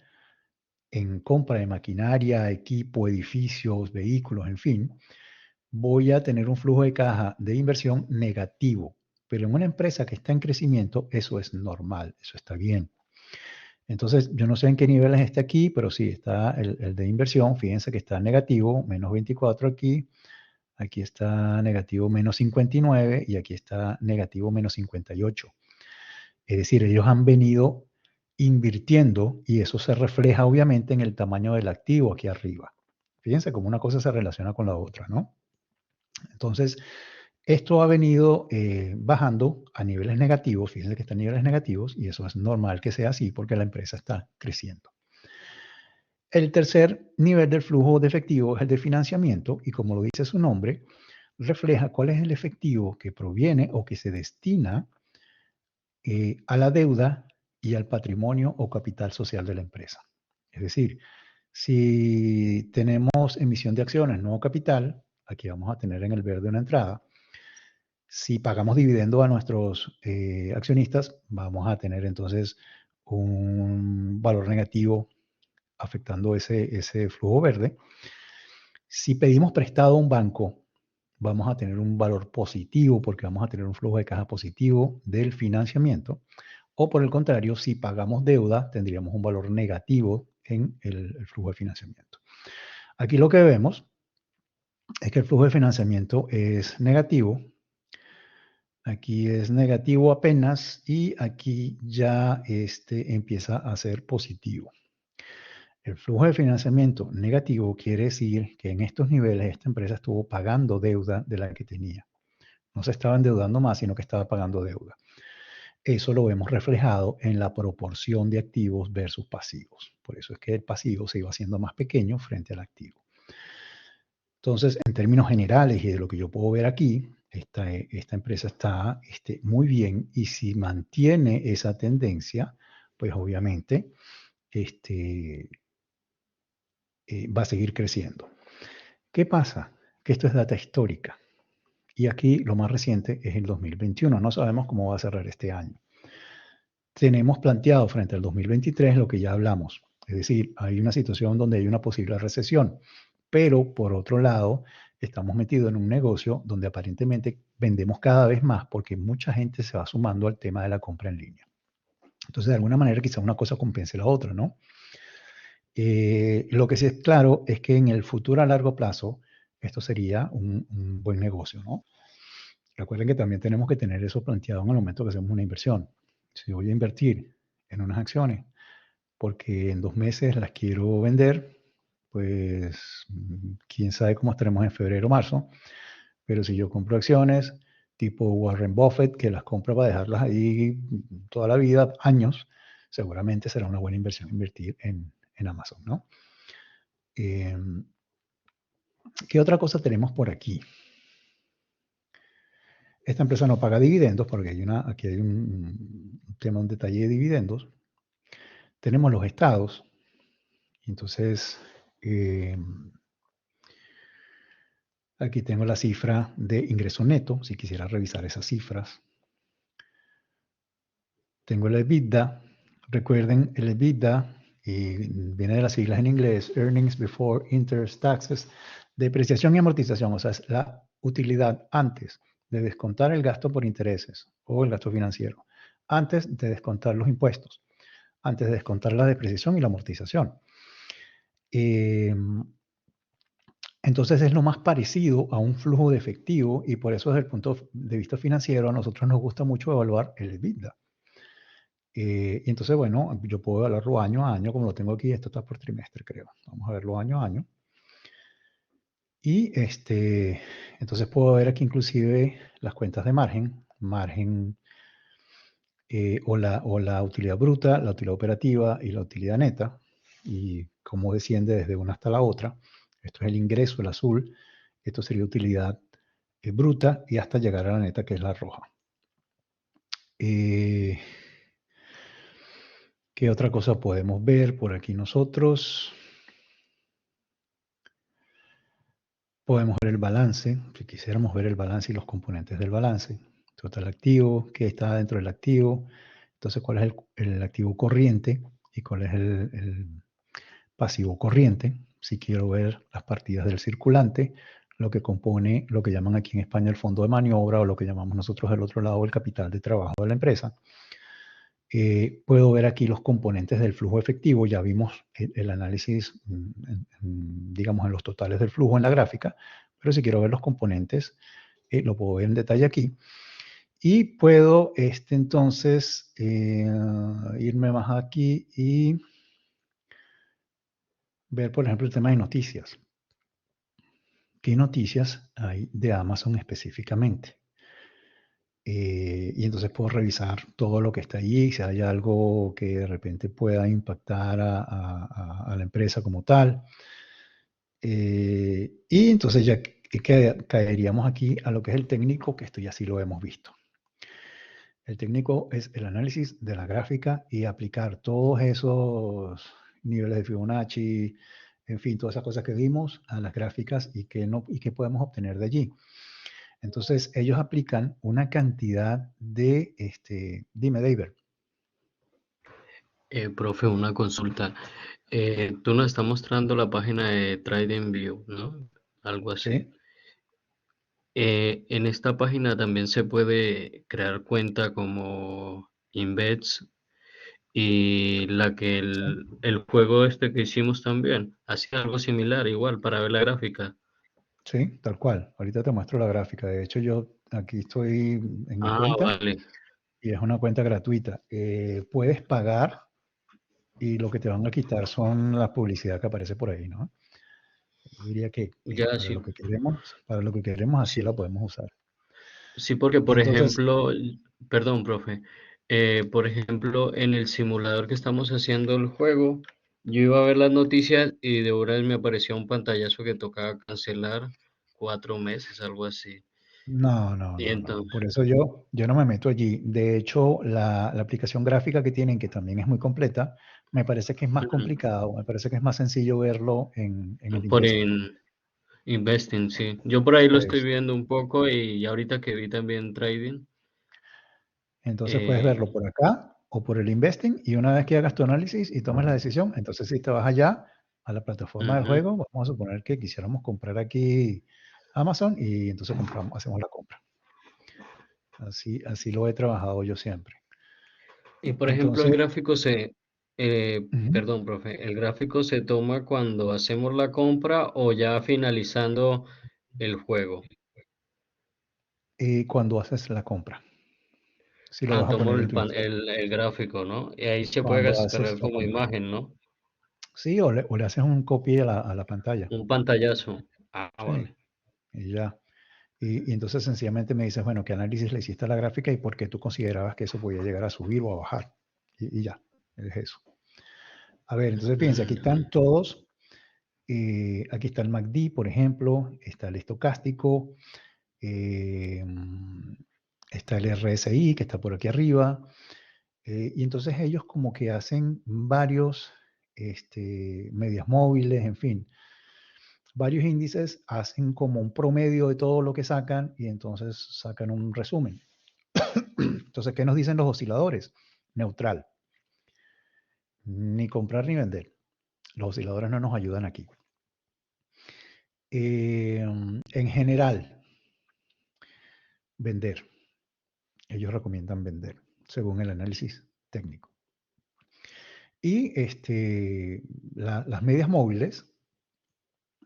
en compra de maquinaria, equipo, edificios, vehículos, en fin, voy a tener un flujo de caja de inversión negativo. Pero en una empresa que está en crecimiento, eso es normal, eso está bien. Entonces, yo no sé en qué niveles está aquí, pero sí está el de inversión. Fíjense que está negativo, menos 24 aquí. Aquí está negativo menos 59 y aquí está negativo menos 58. Es decir, ellos han venido invirtiendo y eso se refleja obviamente en el tamaño del activo aquí arriba. Fíjense cómo una cosa se relaciona con la otra, ¿no? Entonces, esto ha venido bajando a niveles negativos, fíjense que está a niveles negativos y eso es normal que sea así porque la empresa está creciendo. El tercer nivel del flujo de efectivo es el de financiamiento y como lo dice su nombre, refleja cuál es el efectivo que proviene o que se destina a la deuda y al patrimonio o capital social de la empresa. Es decir, si tenemos emisión de acciones, nuevo capital, aquí vamos a tener en el verde una entrada. Si pagamos dividendo a nuestros accionistas, vamos a tener entonces un valor negativo afectando ese flujo verde. Si pedimos prestado a un banco, vamos a tener un valor positivo porque vamos a tener un flujo de caja positivo del financiamiento. O por el contrario, si pagamos deuda, tendríamos un valor negativo en el flujo de financiamiento. Aquí lo que vemos es que el flujo de financiamiento es negativo. Aquí es negativo apenas y aquí ya empieza a ser positivo. El flujo de financiamiento negativo quiere decir que en estos niveles esta empresa estuvo pagando deuda de la que tenía. No se estaba endeudando más, sino que estaba pagando deuda. Eso lo vemos reflejado en la proporción de activos versus pasivos. Por eso es que el pasivo se iba haciendo más pequeño frente al activo. Entonces, en términos generales y de lo que yo puedo ver aquí, esta empresa está muy bien y si mantiene esa tendencia, pues obviamente va a seguir creciendo. ¿Qué pasa? Que esto es data histórica. Y aquí lo más reciente es el 2021. No sabemos cómo va a cerrar este año. Tenemos planteado frente al 2023 lo que ya hablamos. Es decir, hay una situación donde hay una posible recesión. Pero por otro lado, estamos metidos en un negocio donde aparentemente vendemos cada vez más porque mucha gente se va sumando al tema de la compra en línea. Entonces, de alguna manera, quizá una cosa compense la otra, ¿no? Lo que sí es claro es que en el futuro a largo plazo, esto sería un buen negocio, ¿no? Recuerden que también tenemos que tener eso planteado en el momento que hacemos una inversión. Si voy a invertir en unas acciones porque en 2 meses las quiero vender, pues quién sabe cómo estaremos en febrero o marzo. Pero si yo compro acciones tipo Warren Buffett, que las compra para dejarlas ahí toda la vida, años, seguramente será una buena inversión invertir en Amazon, ¿no? ¿Qué otra cosa tenemos por aquí? Esta empresa no paga dividendos porque aquí hay un tema, un detalle de dividendos. Tenemos los estados. Entonces, aquí tengo la cifra de ingreso neto, si quisiera revisar esas cifras. Tengo el EBITDA. Recuerden, el EBITDA viene de las siglas en inglés, Earnings Before Interest, Taxes, depreciación y amortización, o sea, es la utilidad antes de descontar el gasto por intereses o el gasto financiero, antes de descontar los impuestos, antes de descontar la depreciación y la amortización. Entonces es lo más parecido a un flujo de efectivo y por eso desde el punto de vista financiero a nosotros nos gusta mucho evaluar el EBITDA. Y entonces, bueno, yo puedo evaluarlo año a año, como lo tengo aquí, esto está por trimestre, creo. Vamos a verlo año a año. Y entonces puedo ver aquí inclusive las cuentas de margen o la utilidad bruta, la utilidad operativa y la utilidad neta, y cómo desciende desde una hasta la otra. Esto es el ingreso, el azul. Esto sería utilidad bruta y hasta llegar a la neta, que es la roja. ¿Qué otra cosa podemos ver por aquí nosotros? Podemos ver el balance, si quisiéramos ver el balance y los componentes del balance. Total activo, qué está dentro del activo, entonces cuál es el activo corriente y cuál es el pasivo corriente. Si quiero ver las partidas del circulante, lo que compone lo que llaman aquí en España el fondo de maniobra o lo que llamamos nosotros del otro lado el capital de trabajo de la empresa. Puedo ver aquí los componentes del flujo efectivo. Ya vimos el análisis, digamos, en los totales del flujo en la gráfica, pero si quiero ver los componentes, lo puedo ver en detalle aquí. Y puedo, entonces, irme más aquí y ver, por ejemplo, el tema de noticias. ¿Qué noticias hay de Amazon específicamente? Y entonces puedo revisar todo lo que está allí, si hay algo que de repente pueda impactar a la empresa como tal. Y entonces ya caeríamos aquí a lo que es el técnico, que esto ya sí lo hemos visto. El técnico es el análisis de la gráfica y aplicar todos esos niveles de Fibonacci, en fin, todas esas cosas que vimos a las gráficas y que podemos obtener de allí. Entonces, ellos aplican una cantidad de, dime, David. Profe, una consulta. Tú nos estás mostrando la página de TradingView, ¿no? Algo así. Sí, En esta página también se puede crear cuenta como Invets y la que sí, el juego este que hicimos también. Hacía algo similar, igual, para ver la gráfica. sí, tal cual. Ahorita te muestro la gráfica. De hecho, yo aquí estoy en mi Ah, cuenta vale. y es una cuenta gratuita. Puedes pagar y lo que te van a quitar son la publicidad que aparece por ahí, ¿no? Yo diría que Ya para sí, para lo que queremos así la sí, podemos usar. sí, porque por Entonces, ejemplo, perdón, profe, por ejemplo, en el simulador que estamos haciendo el juego, yo iba a ver las noticias y de una vez me apareció un pantallazo que tocaba cancelar 4 meses, algo así. no, no, Y no, no. entonces, Por eso yo no me meto allí. De hecho, la aplicación gráfica que tienen, que también es muy completa, me parece que es más complicado, me parece que es más sencillo verlo en el por Investing. investing, sí. Yo por ahí lo estoy Eso. viendo un poco y ahorita que vi también trading, Entonces puedes eh, verlo por acá o por el Investing y una vez que hagas tu análisis y tomes la decisión, entonces si te vas allá a la plataforma del ujú. juego, vamos a suponer que quisiéramos comprar aquí Amazon y entonces compramos, hacemos la compra. Así lo he trabajado yo siempre. Y por ejemplo, el Entonces, gráfico ujú, perdón, profe, ¿el gráfico se toma cuando hacemos la compra o ya finalizando el juego? y cuando haces la compra, si lo Ah, vas a tomo poner en tu Instagram, el gráfico, ¿no? Y ahí se puede cuando haces descargar la como compra. imagen, ¿no? Sí, o le haces un copy a la pantalla. Un pantallazo. Ah, Sí, vale. y ya. Y entonces sencillamente me dices, bueno, ¿qué análisis le hiciste a la gráfica y por qué tú considerabas que eso podía llegar a subir o a bajar? Y ya, es eso. A ver, entonces fíjense, aquí Ujú. están todos. Aquí está el MACD, por ejemplo, está el estocástico, eh, está el RSI que está por aquí arriba. Y entonces ellos como que hacen varios medias móviles, en fin, varios índices, hacen como un promedio de todo lo que sacan y entonces sacan un resumen. Entonces, ¿qué nos dicen los osciladores? Neutral. Ni comprar ni vender. Los osciladores no nos ayudan aquí. En general, vender. Ellos recomiendan vender, según el análisis técnico. Y las medias móviles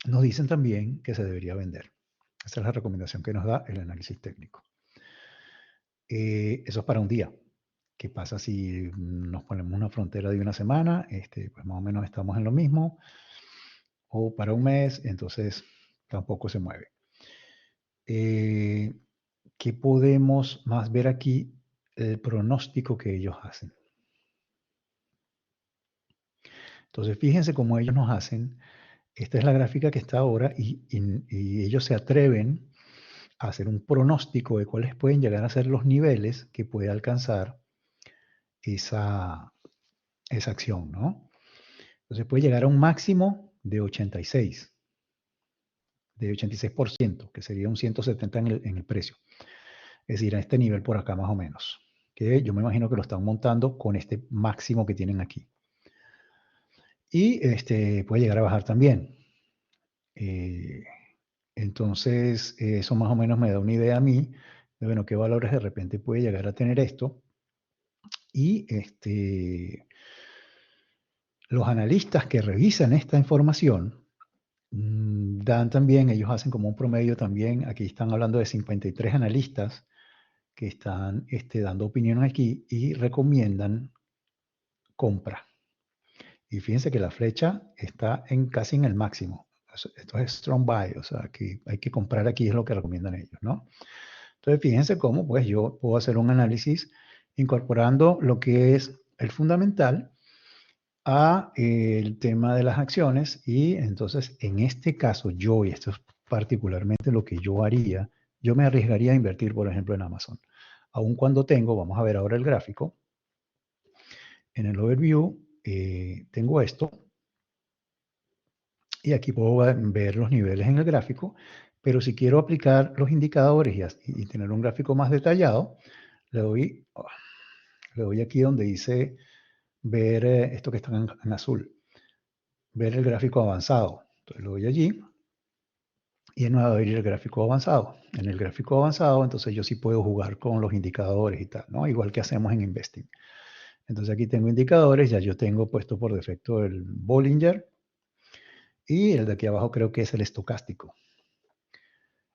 nos dicen también que se debería vender. Esa es la recomendación que nos da el análisis técnico. Eso es para un día. ¿Qué pasa si nos ponemos una frontera de una semana? Pues más o menos estamos en lo mismo. O para un mes, entonces tampoco se mueve. ¿Qué podemos más ver aquí? El pronóstico que ellos hacen. Entonces, fíjense cómo ellos nos hacen. Esta es la gráfica que está ahora y ellos se atreven a hacer un pronóstico de cuáles pueden llegar a ser los niveles que puede alcanzar esa, esa acción, ¿no? Entonces puede llegar a un máximo de 86. de 86%, que sería un 170 en el precio. Es decir, a este nivel por acá más o menos. Que yo me imagino que lo están montando con este máximo que tienen aquí. Y puede llegar a bajar también. Entonces, eso más o menos me da una idea a mí de, bueno, qué valores de repente puede llegar a tener esto. Y los analistas que revisan esta información dan también, ellos hacen como un promedio también, aquí están hablando de 53 analistas que están dando opinión aquí y recomiendan compra. Y fíjense que la flecha está casi en el máximo. Esto es strong buy, o sea, que hay que comprar aquí, es lo que recomiendan ellos, ¿no? Entonces, fíjense cómo, pues, yo puedo hacer un análisis incorporando lo que es el fundamental a el tema de las acciones y entonces, en este caso, y esto es particularmente lo que yo haría, yo me arriesgaría a invertir, por ejemplo, en Amazon. Aun cuando tengo, vamos a ver ahora el gráfico, en el overview, tengo esto, y aquí puedo ver los niveles en el gráfico, pero si quiero aplicar los indicadores y tener un gráfico más detallado, le doy aquí donde dice ver esto que está en azul, ver el gráfico avanzado. Entonces le doy allí y me va a abrir el gráfico avanzado. En el gráfico avanzado, entonces yo sí puedo jugar con los indicadores y tal, ¿no? Igual que hacemos en Investing. Entonces aquí tengo indicadores, ya yo tengo puesto por defecto el Bollinger y el de aquí abajo creo que es el estocástico.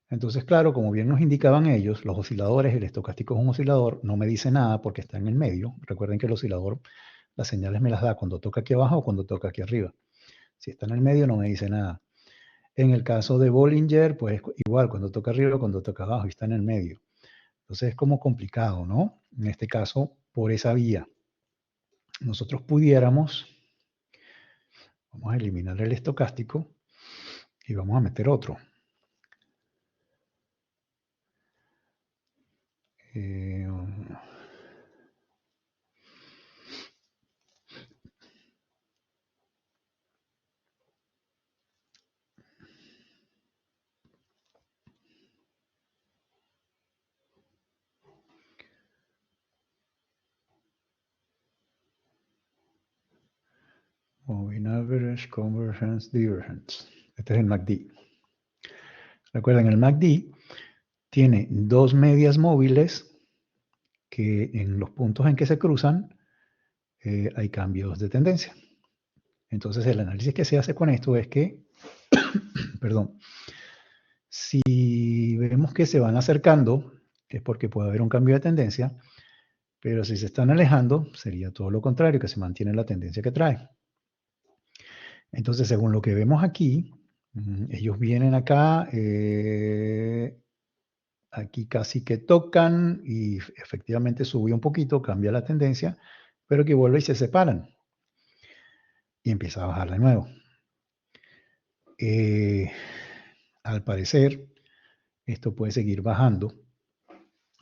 Entonces, claro, como bien nos indicaban ellos, los osciladores, el estocástico es un oscilador, no me dice nada porque está en el medio. Recuerden que el oscilador, las señales me las da cuando toca aquí abajo o cuando toca aquí arriba. Si está en el medio no me dice nada. En el caso de Bollinger, pues igual, cuando toca arriba o cuando toca abajo, y está en el medio. Entonces es como complicado, ¿no? En este caso, por esa vía. Nosotros pudiéramos, vamos a eliminar el estocástico y vamos a meter otro. Moving Average, Convergence, Divergence. Este es el MACD. Recuerden, el MACD tiene dos medias móviles que en los puntos en que se cruzan hay cambios de tendencia. Entonces el análisis que se hace con esto es que, perdón, si vemos que se van acercando, es porque puede haber un cambio de tendencia, pero si se están alejando, sería todo lo contrario, que se mantiene la tendencia que trae. Entonces, según lo que vemos aquí, ellos vienen acá, aquí casi que tocan y efectivamente sube un poquito, cambia la tendencia, pero que vuelve y se separan. Y empieza a bajar de nuevo. Al parecer, esto puede seguir bajando.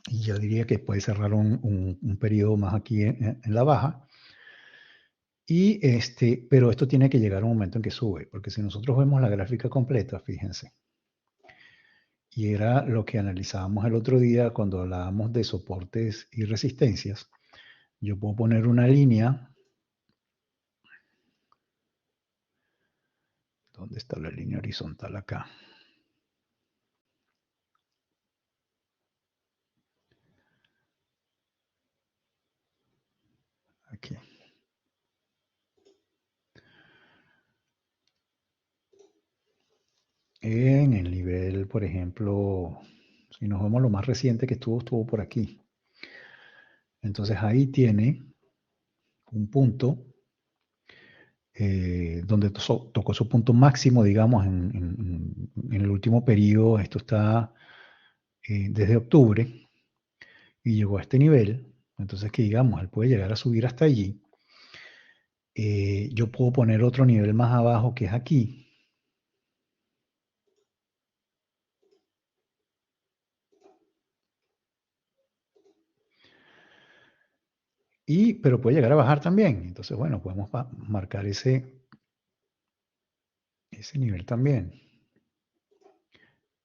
Y yo diría que puede cerrar un periodo más aquí en la baja. Y pero esto tiene que llegar a un momento en que sube, porque si nosotros vemos la gráfica completa, fíjense, y era lo que analizábamos el otro día cuando hablábamos de soportes y resistencias, yo puedo poner una línea. ¿Dónde está la línea horizontal acá? Aquí. En el nivel, por ejemplo, si nos vemos lo más reciente que estuvo por aquí. Entonces ahí tiene un punto donde tocó su punto máximo, digamos, en el último periodo. Esto está desde octubre y llegó a este nivel. Entonces, que digamos, él puede llegar a subir hasta allí. Yo puedo poner otro nivel más abajo que es aquí. Pero puede llegar a bajar también. Entonces, bueno, podemos marcar ese nivel también.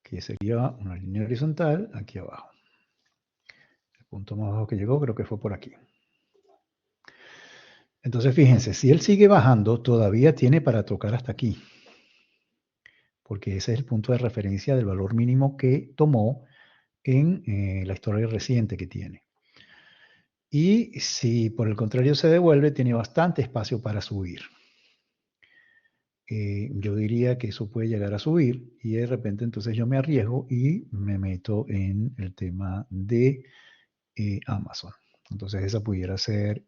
que sería una línea horizontal aquí abajo. El punto más bajo que llegó creo que fue por aquí. Entonces fíjense, si él sigue bajando, todavía tiene para tocar hasta aquí, porque ese es el punto de referencia del valor mínimo que tomó en la historia reciente que tiene. Y si por el contrario se devuelve, tiene bastante espacio para subir. Yo diría que eso puede llegar a subir y de repente entonces yo me arriesgo y me meto en el tema de Amazon. Entonces esa pudiera ser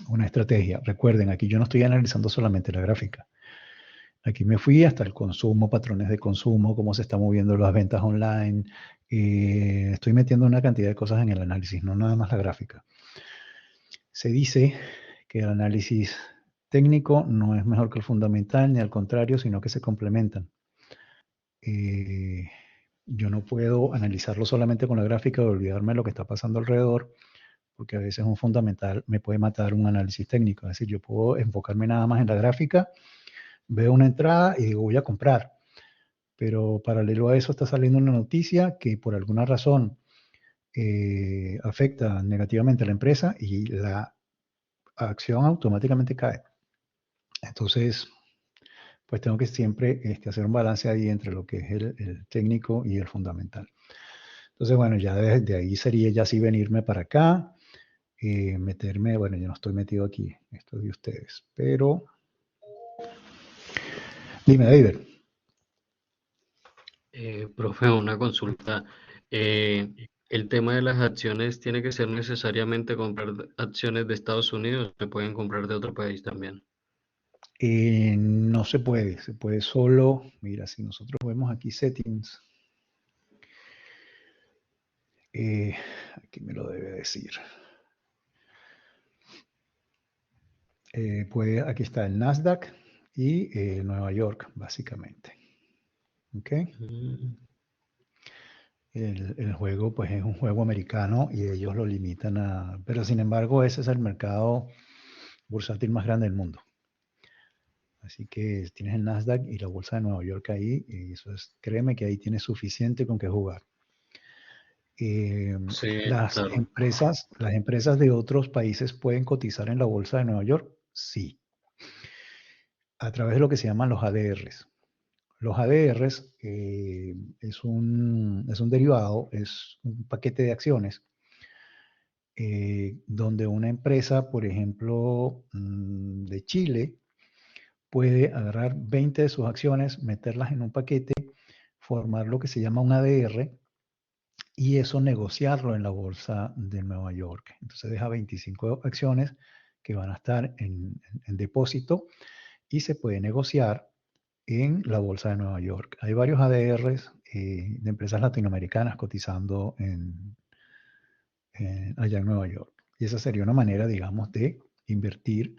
una estrategia. Recuerden, aquí yo no estoy analizando solamente la gráfica. Aquí me fui hasta el consumo, patrones de consumo, cómo se están moviendo las ventas online. Estoy metiendo una cantidad de cosas en el análisis, no nada más la gráfica. Se dice que el análisis técnico no es mejor que el fundamental, ni al contrario, sino que se complementan. Yo no puedo analizarlo solamente con la gráfica y olvidarme de lo que está pasando alrededor, porque a veces un fundamental me puede matar un análisis técnico. Es decir, yo puedo enfocarme nada más en la gráfica, veo una entrada y digo, voy a comprar. Pero paralelo a eso está saliendo una noticia que por alguna razón afecta negativamente a la empresa y la acción automáticamente cae. Entonces, pues tengo que siempre hacer un balance ahí entre lo que es el técnico y el fundamental. Entonces, bueno, ya desde ahí sería ya sí venirme para acá, meterme, bueno, yo no estoy metido aquí, esto es de ustedes, pero dime, David. Profe, una consulta. ¿El tema de las acciones tiene que ser necesariamente comprar acciones de Estados Unidos? ¿Se pueden comprar de otro país también? No se puede solo, mira, si nosotros vemos aquí settings, aquí me lo debe decir. Aquí está el Nasdaq y Nueva York, básicamente. ¿Ok? El juego, pues es un juego americano y ellos lo limitan a... Pero sin embargo, ese es el mercado bursátil más grande del mundo. Así que tienes el Nasdaq y la bolsa de Nueva York ahí, y eso es, créeme que ahí tienes suficiente con qué jugar. Sí, las claro. empresas de otros países pueden cotizar en la bolsa de Nueva York, sí, a través de lo que se llaman los ADRs. Los ADRs es un derivado, es un paquete de acciones donde una empresa, por ejemplo, de Chile, puede agarrar 20 de sus acciones, meterlas en un paquete, formar lo que se llama un ADR y eso negociarlo en la bolsa de Nueva York. Entonces deja 25 acciones que van a estar en depósito y se puede negociar en la bolsa de Nueva York. Hay varios ADRs de empresas latinoamericanas cotizando allá en Nueva York. Y esa sería una manera, digamos, de invertir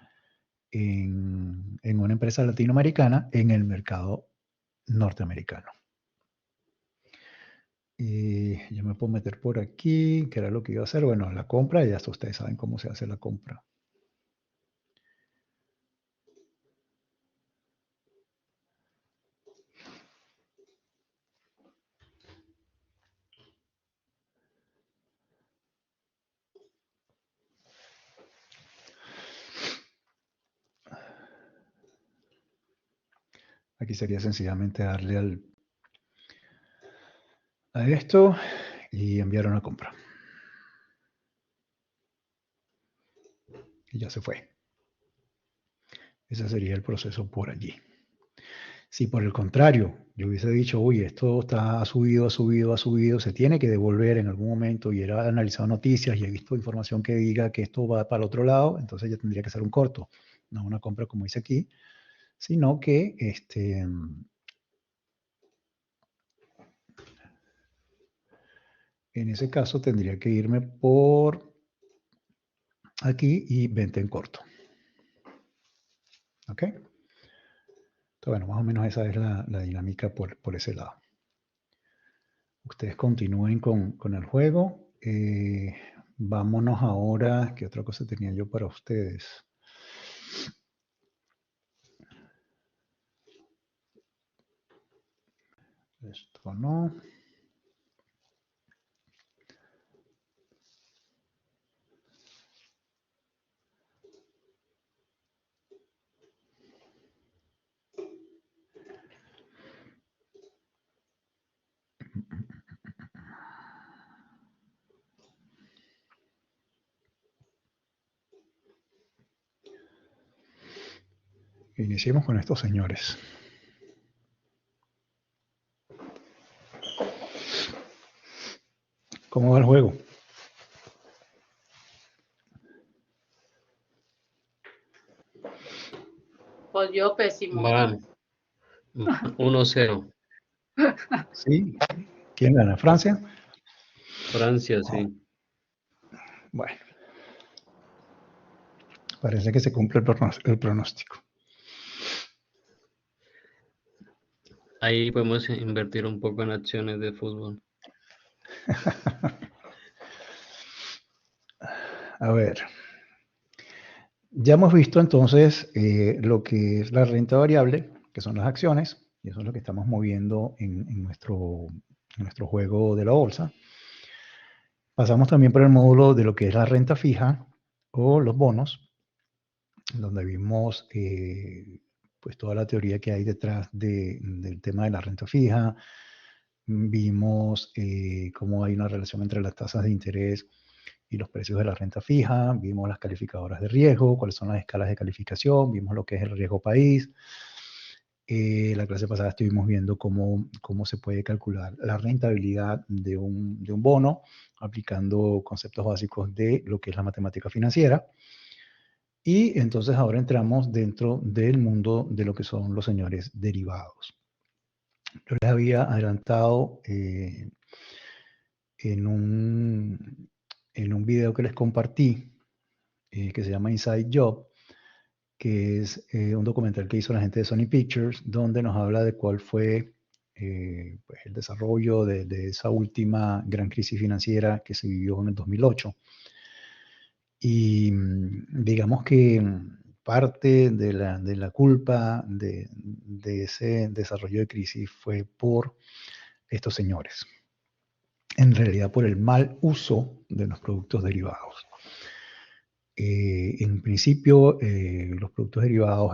en una empresa latinoamericana en el mercado norteamericano. Y yo me puedo meter por aquí, que era lo que iba a hacer. Bueno, la compra, ya ustedes saben cómo se hace la compra. Aquí sería sencillamente darle a esto y enviar una compra. Y ya se fue. Ese sería el proceso por allí. Si por el contrario yo hubiese dicho, uy, esto ha subido, se tiene que devolver en algún momento y he analizado noticias y he visto información que diga que esto va para el otro lado, entonces ya tendría que ser un corto, no una compra como dice aquí, sino que en ese caso tendría que irme por aquí y venta en corto. ¿Ok? Entonces, bueno, más o menos esa es la dinámica por ese lado. Ustedes continúen con el juego. Vámonos ahora, ¿qué otra cosa tenía yo para ustedes? Esto no. Iniciemos con estos señores. ¿Cómo va el juego? Pues yo pésimo. Van 1-0. Sí. ¿Quién gana? ¿Francia? Francia, sí. Bueno. Parece que se cumple el pronóstico. Ahí podemos invertir un poco en acciones de fútbol. A ver. Ya hemos visto entonces lo que es la renta variable, que son las acciones, y eso es lo que estamos moviendo en nuestro juego de la bolsa. Pasamos también por el módulo de lo que es la renta fija o los bonos, donde vimos pues toda la teoría que hay detrás del tema de la renta fija. Vimos cómo hay una relación entre las tasas de interés y los precios de la renta fija, vimos las calificadoras de riesgo, cuáles son las escalas de calificación, vimos lo que es el riesgo país. La clase pasada estuvimos viendo cómo se puede calcular la rentabilidad de un bono aplicando conceptos básicos de lo que es la matemática financiera. Y entonces ahora entramos dentro del mundo de lo que son los señores derivados. Yo les había adelantado en un video que les compartí, que se llama Inside Job, que es un documental que hizo la gente de Sony Pictures, donde nos habla de cuál fue pues el desarrollo de esa última gran crisis financiera que se vivió en el 2008. Y digamos que parte de la culpa de ese desarrollo de crisis fue por estos señores. En realidad por el mal uso de los productos derivados. En principio, los productos derivados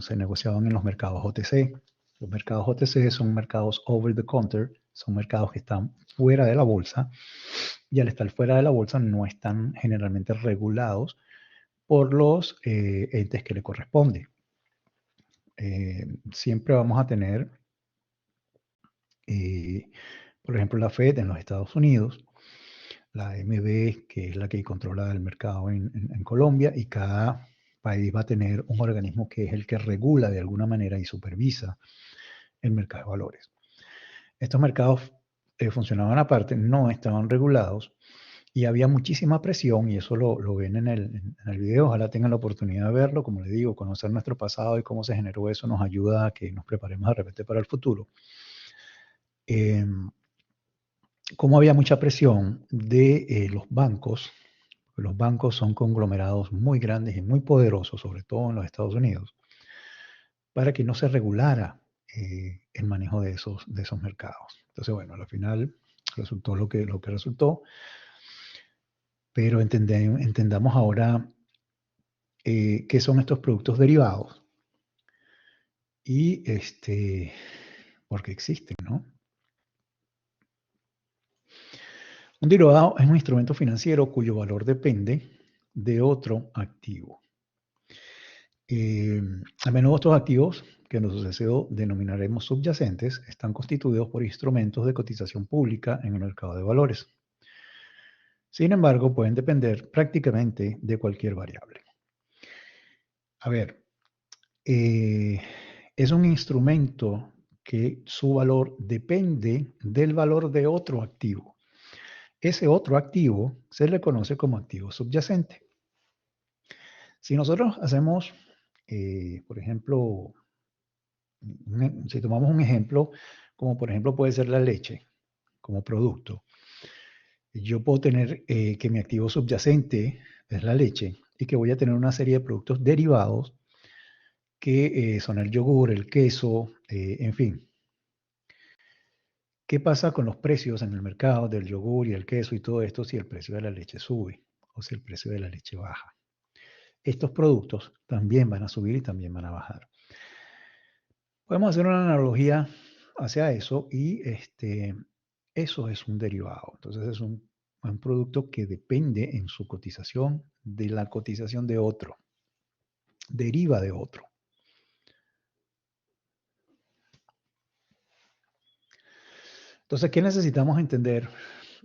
se negociaban en los mercados OTC. Los mercados OTC son mercados over the counter, son mercados que están fuera de la bolsa, y al estar fuera de la bolsa no están generalmente regulados por los entes que le corresponde. Siempre vamos a tener, por ejemplo, la Fed en los Estados Unidos, la AMB, que es la que controla el mercado en Colombia, y cada país va a tener un organismo que es el que regula de alguna manera y supervisa el mercado de valores. Estos mercados funcionaban aparte, no estaban regulados, y había muchísima presión, y eso lo ven en el video. Ojalá tengan la oportunidad de verlo. Como les digo, conocer nuestro pasado y cómo se generó eso nos ayuda a que nos preparemos de repente para el futuro. Cómo había mucha presión de los bancos. Los bancos son conglomerados muy grandes y muy poderosos, sobre todo en los Estados Unidos, para que no se regulara el manejo de esos mercados. Entonces, bueno, al final resultó lo que resultó, pero entendamos ahora qué son estos productos derivados y por qué existen, ¿no? Un derivado es un instrumento financiero cuyo valor depende de otro activo. A menudo estos activos, que en los CCO denominaremos subyacentes, están constituidos por instrumentos de cotización pública en el mercado de valores. Sin embargo, pueden depender prácticamente de cualquier variable. A ver, es un instrumento que su valor depende del valor de otro activo. Ese otro activo se le conoce como activo subyacente. Si nosotros hacemos, por ejemplo, si tomamos un ejemplo, como por ejemplo puede ser la leche como producto, yo puedo tener que mi activo subyacente es la leche y que voy a tener una serie de productos derivados que son el yogur, el queso, en fin. ¿Qué pasa con los precios en el mercado del yogur y el queso y todo esto si el precio de la leche sube o si el precio de la leche baja? Estos productos también van a subir y también van a bajar. Podemos hacer una analogía hacia eso y eso es un derivado. Entonces es un producto que depende en su cotización de la cotización de otro, deriva de otro. Entonces, ¿qué necesitamos entender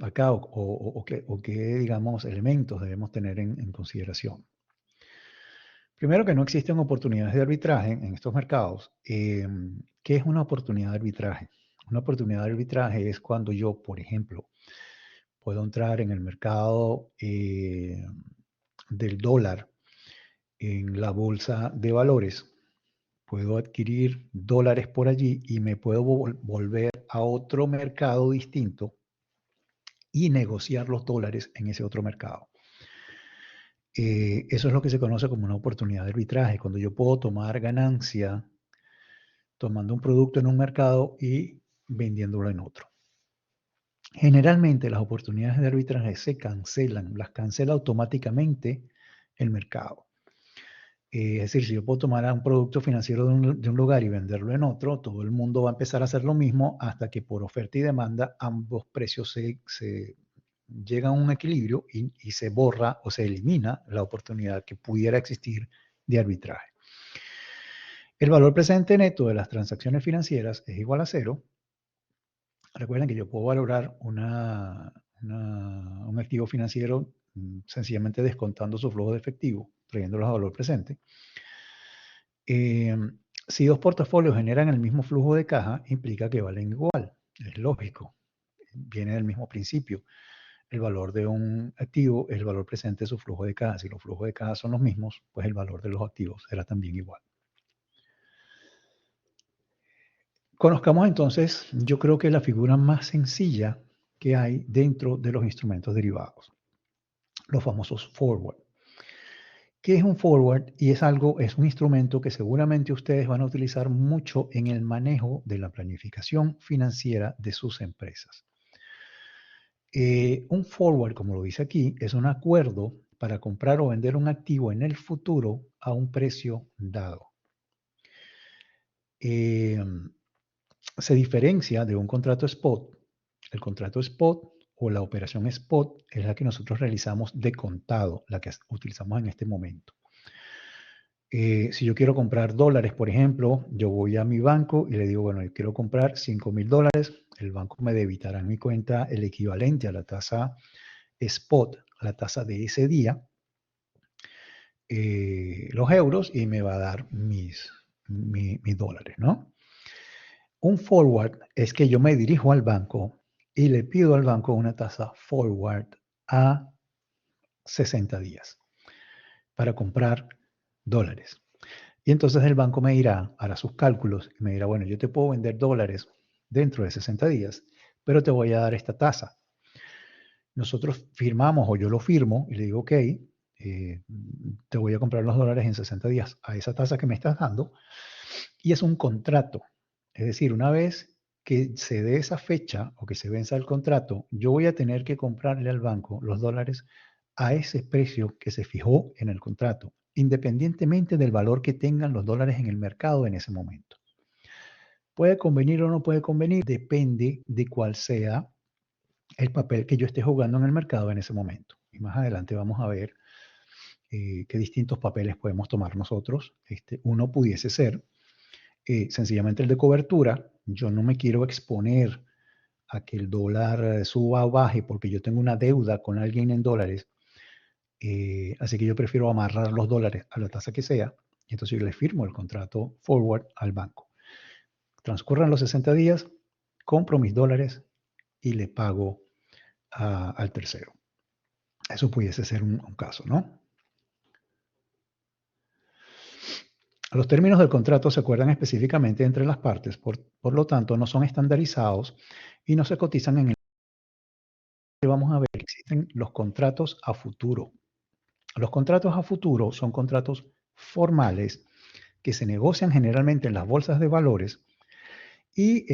acá o qué, digamos, elementos debemos tener en consideración? Primero, que no existen oportunidades de arbitraje en estos mercados. ¿Qué es una oportunidad de arbitraje? Una oportunidad de arbitraje es cuando yo, por ejemplo, puedo entrar en el mercado del dólar en la bolsa de valores. Puedo adquirir dólares por allí y me puedo volver a otro mercado distinto y negociar los dólares en ese otro mercado. Eso es lo que se conoce como una oportunidad de arbitraje, cuando yo puedo tomar ganancia tomando un producto en un mercado y vendiéndolo en otro. Generalmente las oportunidades de arbitraje se cancelan, las cancela automáticamente el mercado. Es decir, si yo puedo tomar un producto financiero de un lugar y venderlo en otro, todo el mundo va a empezar a hacer lo mismo hasta que por oferta y demanda ambos precios se llegan a un equilibrio y se borra o se elimina la oportunidad que pudiera existir de arbitraje. El valor presente neto de las transacciones financieras es igual a cero. Recuerden que yo puedo valorar un activo financiero sencillamente descontando su flujo de efectivo, trayéndolo a valor presente. Si dos portafolios generan el mismo flujo de caja, implica que valen igual. Es lógico. Viene del mismo principio. El valor de un activo es el valor presente de su flujo de caja. Si los flujos de caja son los mismos, pues el valor de los activos será también igual. Conozcamos entonces, yo creo que la figura más sencilla que hay dentro de los instrumentos derivados, los famosos forward. ¿Qué es un forward? Y es un instrumento que seguramente ustedes van a utilizar mucho en el manejo de la planificación financiera de sus empresas. Un forward, como lo dice aquí, es un acuerdo para comprar o vender un activo en el futuro a un precio dado. Se diferencia de un contrato spot. El contrato spot o la operación spot es la que nosotros realizamos de contado, la que utilizamos en este momento. Si yo quiero comprar dólares, por ejemplo, yo voy a mi banco y le digo, bueno, yo quiero comprar $5,000. El banco me debitará en mi cuenta el equivalente a la tasa spot, la tasa de ese día, los euros, y me va a dar mis dólares, ¿no? Un forward es que yo me dirijo al banco y le pido al banco una tasa forward a 60 días para comprar dólares. Y entonces el banco me dirá, hará sus cálculos y me dirá, bueno, yo te puedo vender dólares dentro de 60 días, pero te voy a dar esta tasa. Nosotros firmamos o yo lo firmo y le digo, ok, te voy a comprar los dólares en 60 días a esa tasa que me estás dando. Y es un contrato. Es decir, una vez que se dé esa fecha o que se venza el contrato, yo voy a tener que comprarle al banco los dólares a ese precio que se fijó en el contrato, independientemente del valor que tengan los dólares en el mercado en ese momento. ¿Puede convenir o no puede convenir? Depende de cuál sea el papel que yo esté jugando en el mercado en ese momento. Y más adelante vamos a ver qué distintos papeles podemos tomar nosotros. Uno pudiese ser sencillamente el de cobertura. Yo no me quiero exponer a que el dólar suba o baje porque yo tengo una deuda con alguien en dólares. Así que yo prefiero amarrar los dólares a la tasa que sea. Y entonces yo le firmo el contrato forward al banco. Transcurran los 60 días, compro mis dólares y le pago al tercero. Eso pudiese ser un caso, ¿no? Los términos del contrato se acuerdan específicamente entre las partes, por lo tanto no son estandarizados y no se cotizan en el... Vamos a ver, existen los contratos a futuro. Los contratos a futuro son contratos formales que se negocian generalmente en las bolsas de valores Y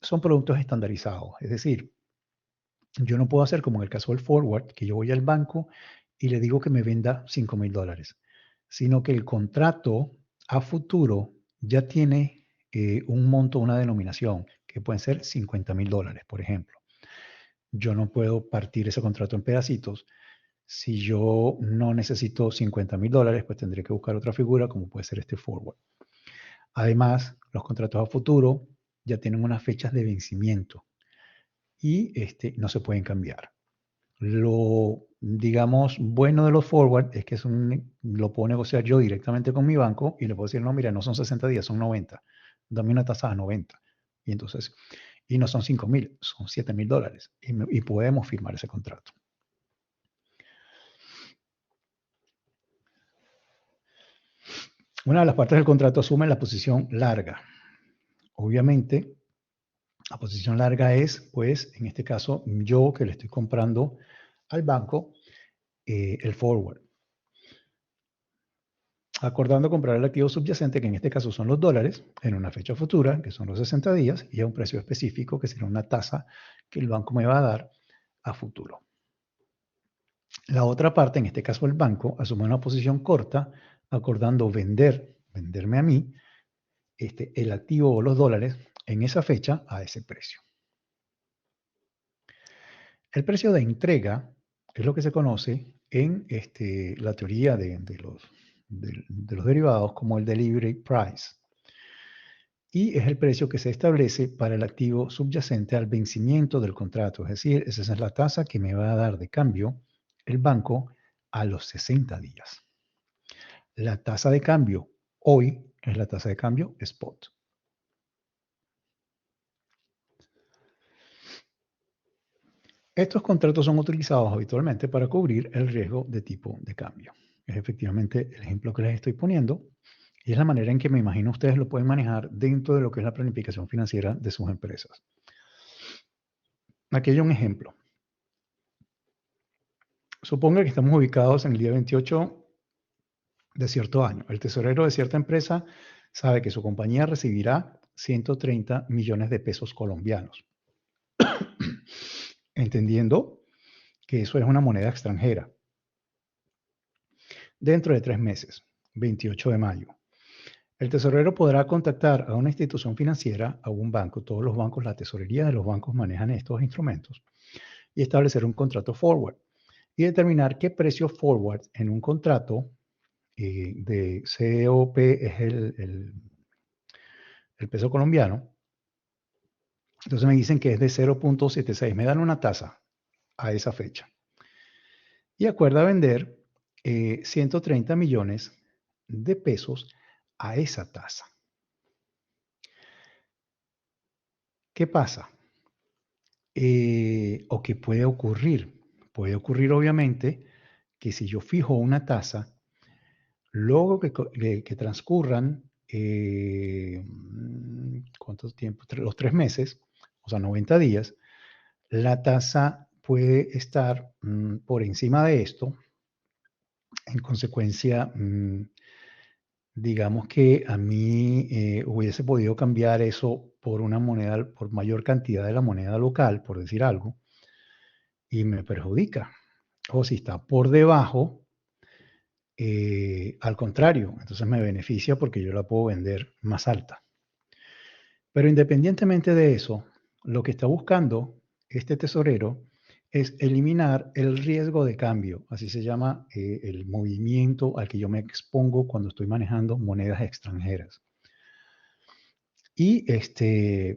son productos estandarizados. Es decir, yo no puedo hacer como en el caso del forward, que yo voy al banco y le digo que me venda $5,000, sino que el contrato a futuro ya tiene un monto, una denominación, que pueden ser $50,000, por ejemplo. Yo no puedo partir ese contrato en pedacitos. Si yo no necesito $50,000, pues tendré que buscar otra figura, como puede ser este forward. Además, los contratos a futuro ya tienen unas fechas de vencimiento y no se pueden cambiar. Lo, digamos, bueno de los forward es que lo puedo negociar yo directamente con mi banco y le puedo decir, no, mira, no son 60 días, son 90. Dame una tasa a 90. Y entonces, y no son 5,000, son $7,000. Y podemos firmar ese contrato. Una de las partes del contrato asume la posición larga. Obviamente, la posición larga es, pues, en este caso, yo que le estoy comprando al banco el forward. Acordando comprar el activo subyacente, que en este caso son los dólares, en una fecha futura, que son los 60 días, y a un precio específico, que será una tasa que el banco me va a dar a futuro. La otra parte, en este caso el banco, asume una posición corta, acordando venderme a mí, el activo o los dólares en esa fecha a ese precio. El precio de entrega es lo que se conoce en la teoría de los derivados como el delivery price. Y es el precio que se establece para el activo subyacente al vencimiento del contrato. Es decir, esa es la tasa que me va a dar de cambio el banco a los 60 días. La tasa de cambio hoy es la tasa de cambio spot. Estos contratos son utilizados habitualmente para cubrir el riesgo de tipo de cambio. Es efectivamente el ejemplo que les estoy poniendo y es la manera en que me imagino ustedes lo pueden manejar dentro de lo que es la planificación financiera de sus empresas. Aquí hay un ejemplo. Suponga que estamos ubicados en el día 28 de cierto año. El tesorero de cierta empresa sabe que su compañía recibirá 130 millones de pesos colombianos, entendiendo que eso es una moneda extranjera. Dentro de 3 meses, 28 de mayo, el tesorero podrá contactar a una institución financiera, a un banco, todos los bancos, la tesorería de los bancos manejan estos instrumentos, y establecer un contrato forward y determinar qué precio forward en un contrato de COP es el peso colombiano. Entonces me dicen que es de 0.76, me dan una tasa a esa fecha. Y acuerda vender 130 millones de pesos a esa tasa. ¿Qué pasa? O que puede ocurrir. Puede ocurrir, obviamente, que si yo fijo una tasa, luego que transcurran, ¿cuánto tiempo? Los 3 meses, o sea, 90 días, la tasa puede estar por encima de esto. En consecuencia, digamos que a mí hubiese podido cambiar eso por una moneda, por mayor cantidad de la moneda local, por decir algo, y me perjudica. O si está por debajo, al contrario, entonces me beneficia porque yo la puedo vender más alta. Pero independientemente de eso, lo que está buscando este tesorero es eliminar el riesgo de cambio, así se llama el movimiento al que yo me expongo cuando estoy manejando monedas extranjeras. Y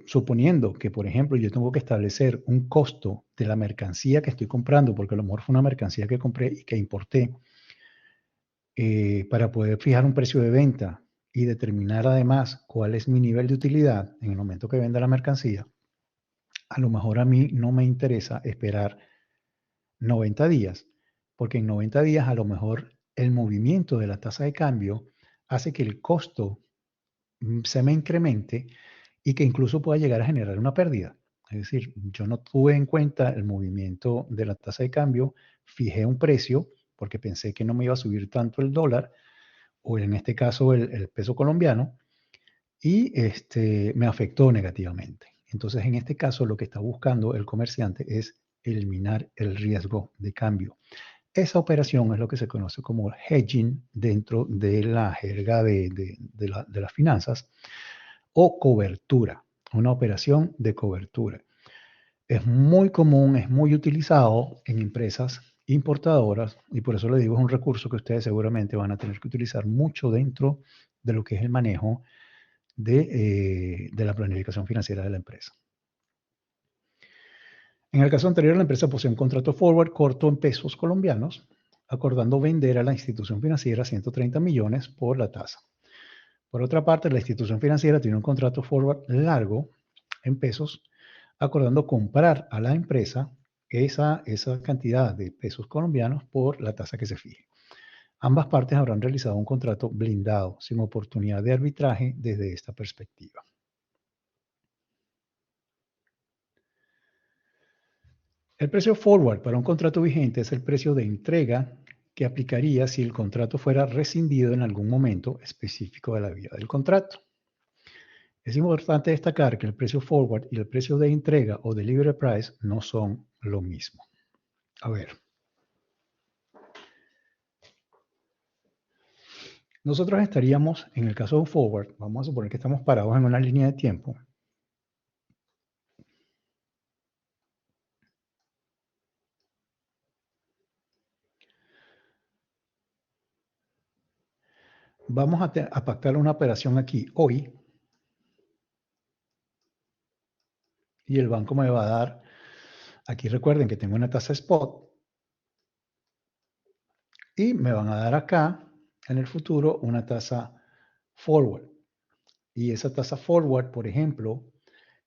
suponiendo que, por ejemplo, yo tengo que establecer un costo de la mercancía que estoy comprando, porque a lo mejor fue una mercancía que compré y que importé, para poder fijar un precio de venta y determinar además cuál es mi nivel de utilidad en el momento que venda la mercancía, a lo mejor a mí no me interesa esperar 90 días, porque en 90 días a lo mejor el movimiento de la tasa de cambio hace que el costo se me incremente y que incluso pueda llegar a generar una pérdida. Es decir, yo no tuve en cuenta el movimiento de la tasa de cambio, fijé un precio porque pensé que no me iba a subir tanto el dólar, o en este caso el peso colombiano, y me afectó negativamente. Entonces, en este caso, lo que está buscando el comerciante es eliminar el riesgo de cambio. Esa operación es lo que se conoce como hedging dentro de la jerga de las finanzas, o cobertura, una operación de cobertura. Es muy común, es muy utilizado en empresas importadoras, y por eso le digo, es un recurso que ustedes seguramente van a tener que utilizar mucho dentro de lo que es el manejo de la planificación financiera de la empresa. En el caso anterior, la empresa posee un contrato forward corto en pesos colombianos, acordando vender a la institución financiera 130 millones por la tasa. Por otra parte, la institución financiera tiene un contrato forward largo en pesos, acordando comprar a la empresa esa cantidad de pesos colombianos por la tasa que se fije. Ambas partes habrán realizado un contrato blindado, sin oportunidad de arbitraje desde esta perspectiva. El precio forward para un contrato vigente es el precio de entrega que aplicaría si el contrato fuera rescindido en algún momento específico de la vida del contrato. Es importante destacar que el precio forward y el precio de entrega o delivery price no son lo mismo. A ver. Nosotros estaríamos, en el caso de un forward, vamos a suponer que estamos parados en una línea de tiempo. Vamos a pactar una operación aquí hoy, y el banco me va a dar, aquí recuerden que tengo una tasa spot, y me van a dar acá, en el futuro, una tasa forward. Y esa tasa forward, por ejemplo,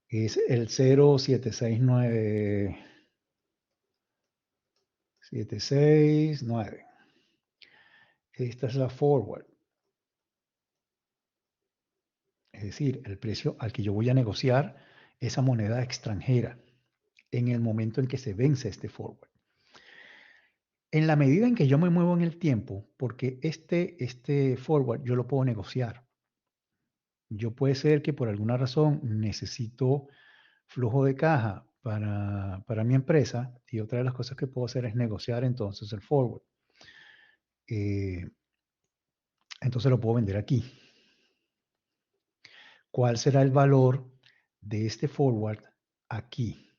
es el 0,769. Esta es la forward. Es decir, el precio al que yo voy a negociar esa moneda extranjera en el momento en que se vence este forward. En la medida en que yo me muevo en el tiempo, porque este forward yo lo puedo negociar. Yo puede ser que por alguna razón necesito flujo de caja para mi empresa, y otra de las cosas que puedo hacer es negociar entonces el forward. Entonces lo puedo vender aquí. ¿Cuál será el valor de este forward aquí?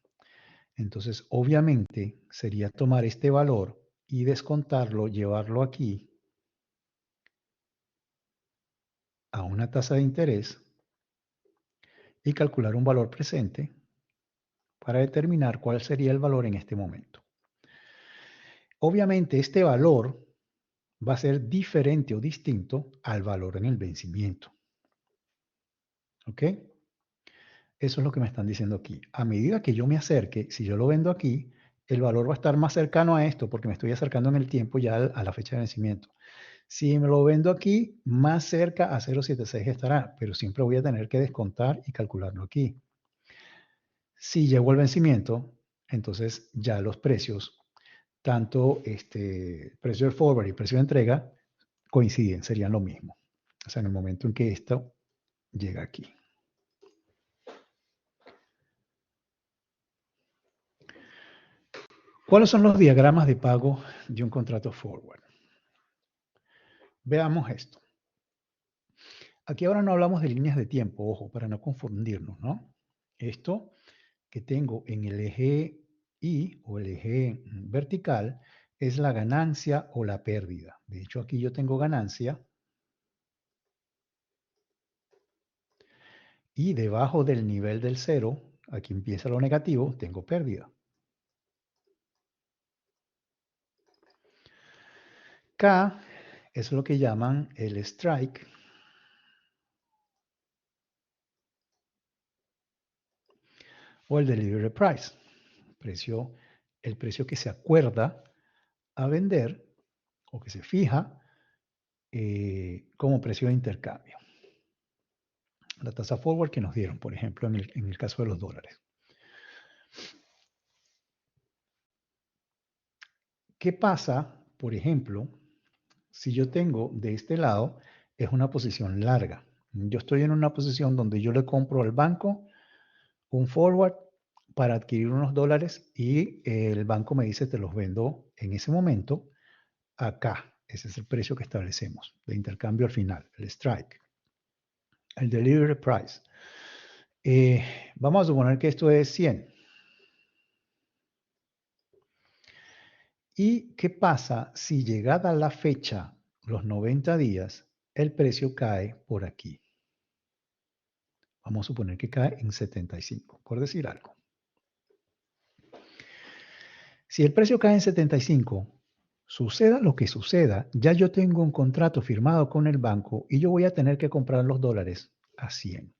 Entonces, obviamente, sería tomar este valor y descontarlo, llevarlo aquí a una tasa de interés y calcular un valor presente para determinar cuál sería el valor en este momento. Obviamente, este valor va a ser diferente o distinto al valor en el vencimiento. ¿Ok? Eso es lo que me están diciendo aquí. A medida que yo me acerque, si yo lo vendo aquí, el valor va a estar más cercano a esto porque me estoy acercando en el tiempo ya a la fecha de vencimiento. Si me lo vendo aquí, más cerca a 0,76 estará, pero siempre voy a tener que descontar y calcularlo aquí. Si llegó el vencimiento, entonces ya los precios, tanto precio del forward y precio de entrega, coinciden, serían lo mismo. O sea, en el momento en que esto llega aquí. ¿Cuáles son los diagramas de pago de un contrato forward? Veamos esto. Aquí ahora no hablamos de líneas de tiempo, ojo, para no confundirnos, ¿no? Esto que tengo en el eje Y o el eje vertical es la ganancia o la pérdida. De hecho, aquí yo tengo ganancia y debajo del nivel del 0, aquí empieza lo negativo, tengo pérdida. K es lo que llaman el strike o el delivery price, el precio que se acuerda a vender o que se fija como precio de intercambio. La tasa forward que nos dieron, por ejemplo, en el caso de los dólares. ¿Qué pasa, por ejemplo, si yo tengo de este lado, es una posición larga? Yo estoy en una posición donde yo le compro al banco un forward para adquirir unos dólares y el banco me dice te los vendo en ese momento acá. Ese es el precio que establecemos de intercambio al final, el strike, el delivery price. Vamos a suponer que esto es 100. ¿Y qué pasa si llegada la fecha, los 90 días, el precio cae por aquí? Vamos a suponer que cae en 75, por decir algo. Si el precio cae en 75, suceda lo que suceda, ya yo tengo un contrato firmado con el banco y yo voy a tener que comprar los dólares a 100.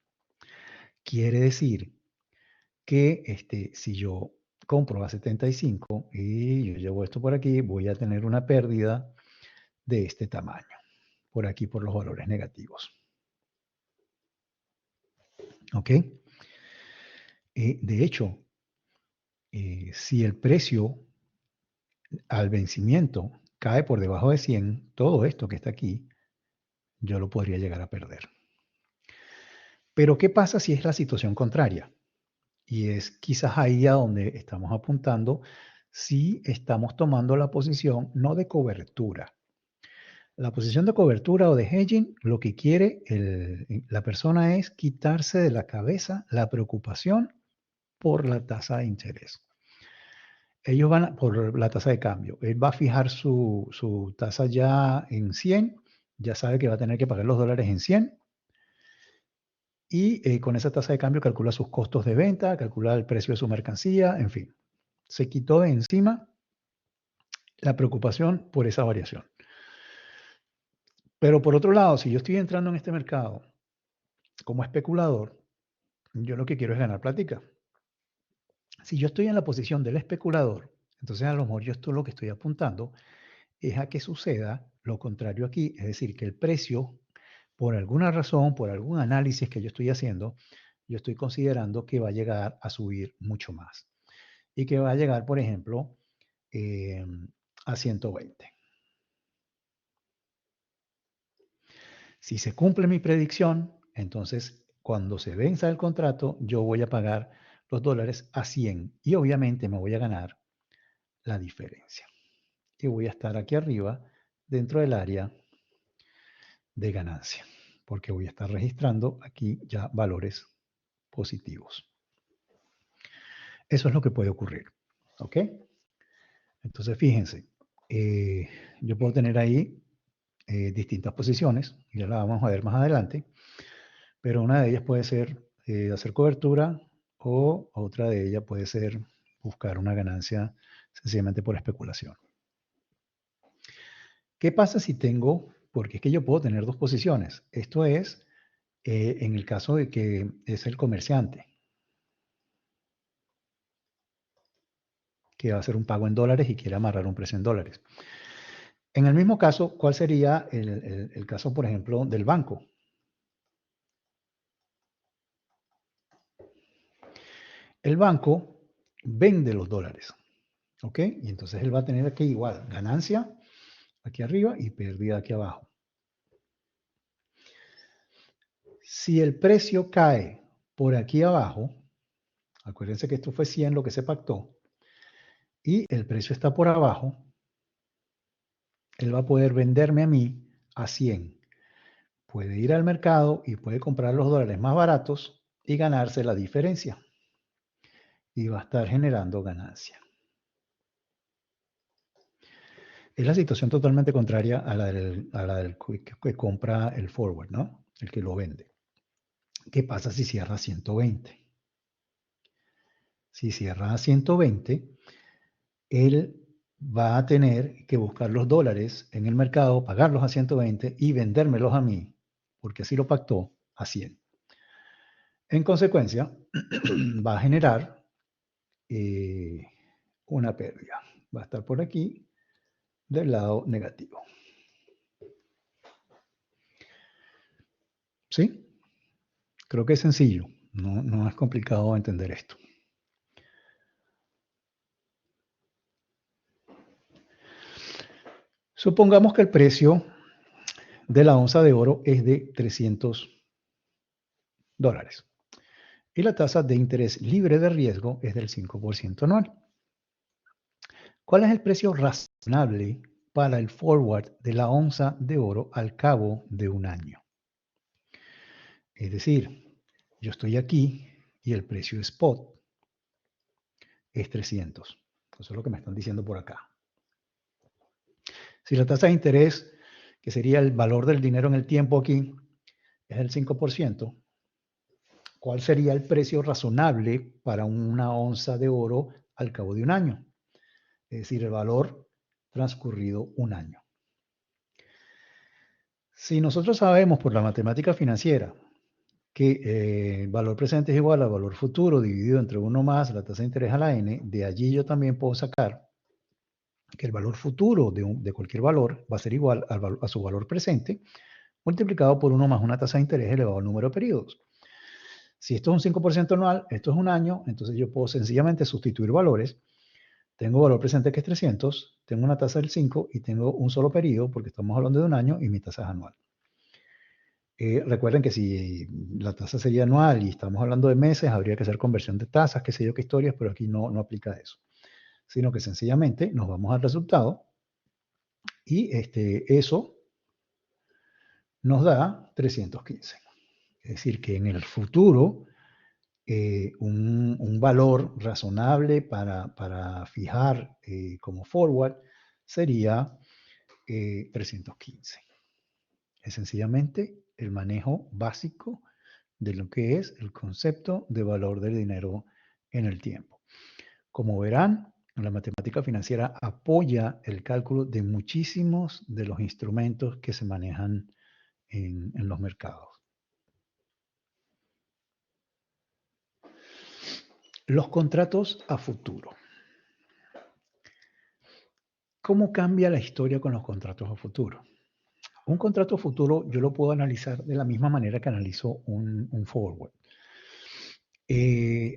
Quiere decir que si yo compro a 75 y yo llevo esto por aquí, voy a tener una pérdida de este tamaño, por aquí por los valores negativos. ¿Ok? De hecho, si el precio al vencimiento cae por debajo de 100, todo esto que está aquí, yo lo podría llegar a perder. Pero ¿qué pasa si es la situación contraria? Y es quizás ahí a donde estamos apuntando si estamos tomando la posición no de cobertura. La posición de cobertura o de hedging, lo que quiere la persona es quitarse de la cabeza la preocupación por la tasa de interés. Ellos van por la tasa de cambio. Él va a fijar su tasa ya en 100, ya sabe que va a tener que pagar los dólares en 100 y con esa tasa de cambio calcula sus costos de venta, calcula el precio de su mercancía, en fin. Se quitó de encima la preocupación por esa variación. Pero por otro lado, si yo estoy entrando en este mercado como especulador, yo lo que quiero es ganar plática. Si yo estoy en la posición del especulador, entonces a lo mejor yo esto lo que estoy apuntando es a que suceda lo contrario aquí, es decir, que el precio, por alguna razón, por algún análisis que yo estoy haciendo, yo estoy considerando que va a llegar a subir mucho más y que va a llegar, por ejemplo, a 120. Si se cumple mi predicción, entonces cuando se venza el contrato, yo voy a pagar los dólares a 100 y obviamente me voy a ganar la diferencia. Y voy a estar aquí arriba dentro del área de ganancia, porque voy a estar registrando aquí ya valores positivos. Eso es lo que puede ocurrir. ¿Ok? Entonces, fíjense, yo puedo tener ahí distintas posiciones, ya las vamos a ver más adelante, pero una de ellas puede ser hacer cobertura o otra de ellas puede ser buscar una ganancia sencillamente por especulación. ¿Qué pasa si tengo, porque es que yo puedo tener dos posiciones? Esto es en el caso de que es el comerciante que va a hacer un pago en dólares y quiere amarrar un precio en dólares. En el mismo caso, ¿cuál sería el caso, por ejemplo, del banco? El banco vende los dólares, ¿ok? Y entonces él va a tener aquí igual ganancia aquí arriba y pérdida aquí abajo. Si el precio cae por aquí abajo, acuérdense que esto fue 100 lo que se pactó, y el precio está por abajo, él va a poder venderme a mí a 100. Puede ir al mercado y puede comprar los dólares más baratos y ganarse la diferencia. Y va a estar generando ganancia. Es la situación totalmente contraria a la del que compra el forward, ¿no? El que lo vende. ¿Qué pasa si cierra a 120? Si cierra a 120, él va a tener que buscar los dólares en el mercado, pagarlos a 120 y vendérmelos a mí, porque así lo pactó, a 100. En consecuencia, va a generar una pérdida. Va a estar por aquí del lado negativo. ¿Sí? Creo que es sencillo. No es complicado entender esto. Supongamos que el precio de la onza de oro es de $300. dólares. Y la tasa de interés libre de riesgo es del 5% anual. ¿Cuál es el precio razonable para el forward de la onza de oro al cabo de un año? Es decir, yo estoy aquí y el precio spot es 300. Eso es lo que me están diciendo por acá. Si la tasa de interés, que sería el valor del dinero en el tiempo aquí, es el 5%, ¿cuál sería el precio razonable para una onza de oro al cabo de un año? Es decir, el valor transcurrido un año. Si nosotros sabemos por la matemática financiera que el valor presente es igual al valor futuro dividido entre 1 más la tasa de interés a la n, de allí yo también puedo sacar que el valor futuro de cualquier valor va a ser igual a su valor presente multiplicado por 1 más una tasa de interés elevado al número de periodos. Si esto es un 5% anual, esto es un año, entonces yo puedo sencillamente sustituir valores. Tengo valor presente que es 300, tengo una tasa del 5 y tengo un solo periodo porque estamos hablando de un año y mi tasa es anual. Recuerden que si la tasa sería anual y estamos hablando de meses, habría que hacer conversión de tasas, qué sé yo, qué historias, pero aquí no aplica eso. Sino que sencillamente nos vamos al resultado y eso nos da 315. Es decir, que en el futuro un valor razonable para fijar como forward sería 315. Es sencillamente el manejo básico de lo que es el concepto de valor del dinero en el tiempo. Como verán, la matemática financiera apoya el cálculo de muchísimos de los instrumentos que se manejan en los mercados. Los contratos a futuro. ¿Cómo cambia la historia con los contratos a futuro? Un contrato a futuro yo lo puedo analizar de la misma manera que analizo un forward.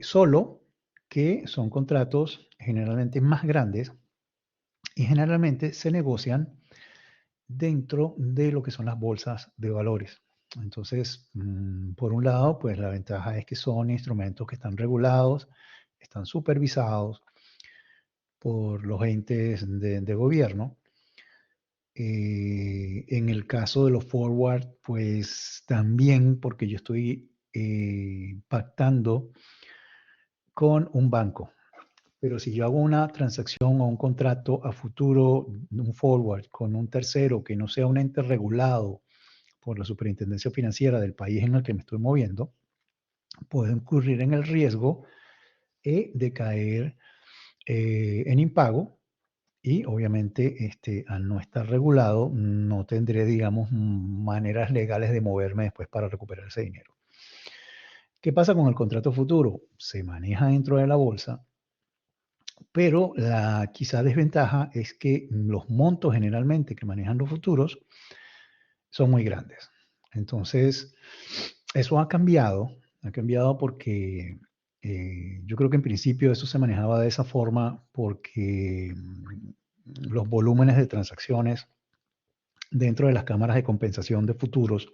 Solo que son contratos generalmente más grandes y generalmente se negocian dentro de lo que son las bolsas de valores. Entonces, por un lado, pues la ventaja es que son instrumentos que están regulados, están supervisados por los entes de gobierno. En el caso de los forward, pues también porque yo estoy pactando con un banco. Pero si yo hago una transacción o un contrato a futuro, un forward, con un tercero que no sea un ente regulado por la superintendencia financiera del país en el que me estoy moviendo, puedo incurrir en el riesgo de caer en impago. Y obviamente al no estar regulado no tendré, digamos, maneras legales de moverme después para recuperar ese dinero. ¿Qué pasa con el contrato futuro? Se maneja dentro de la bolsa, pero la quizá desventaja es que los montos generalmente que manejan los futuros son muy grandes. Entonces, eso ha cambiado porque yo creo que en principio eso se manejaba de esa forma porque los volúmenes de transacciones dentro de las cámaras de compensación de futuros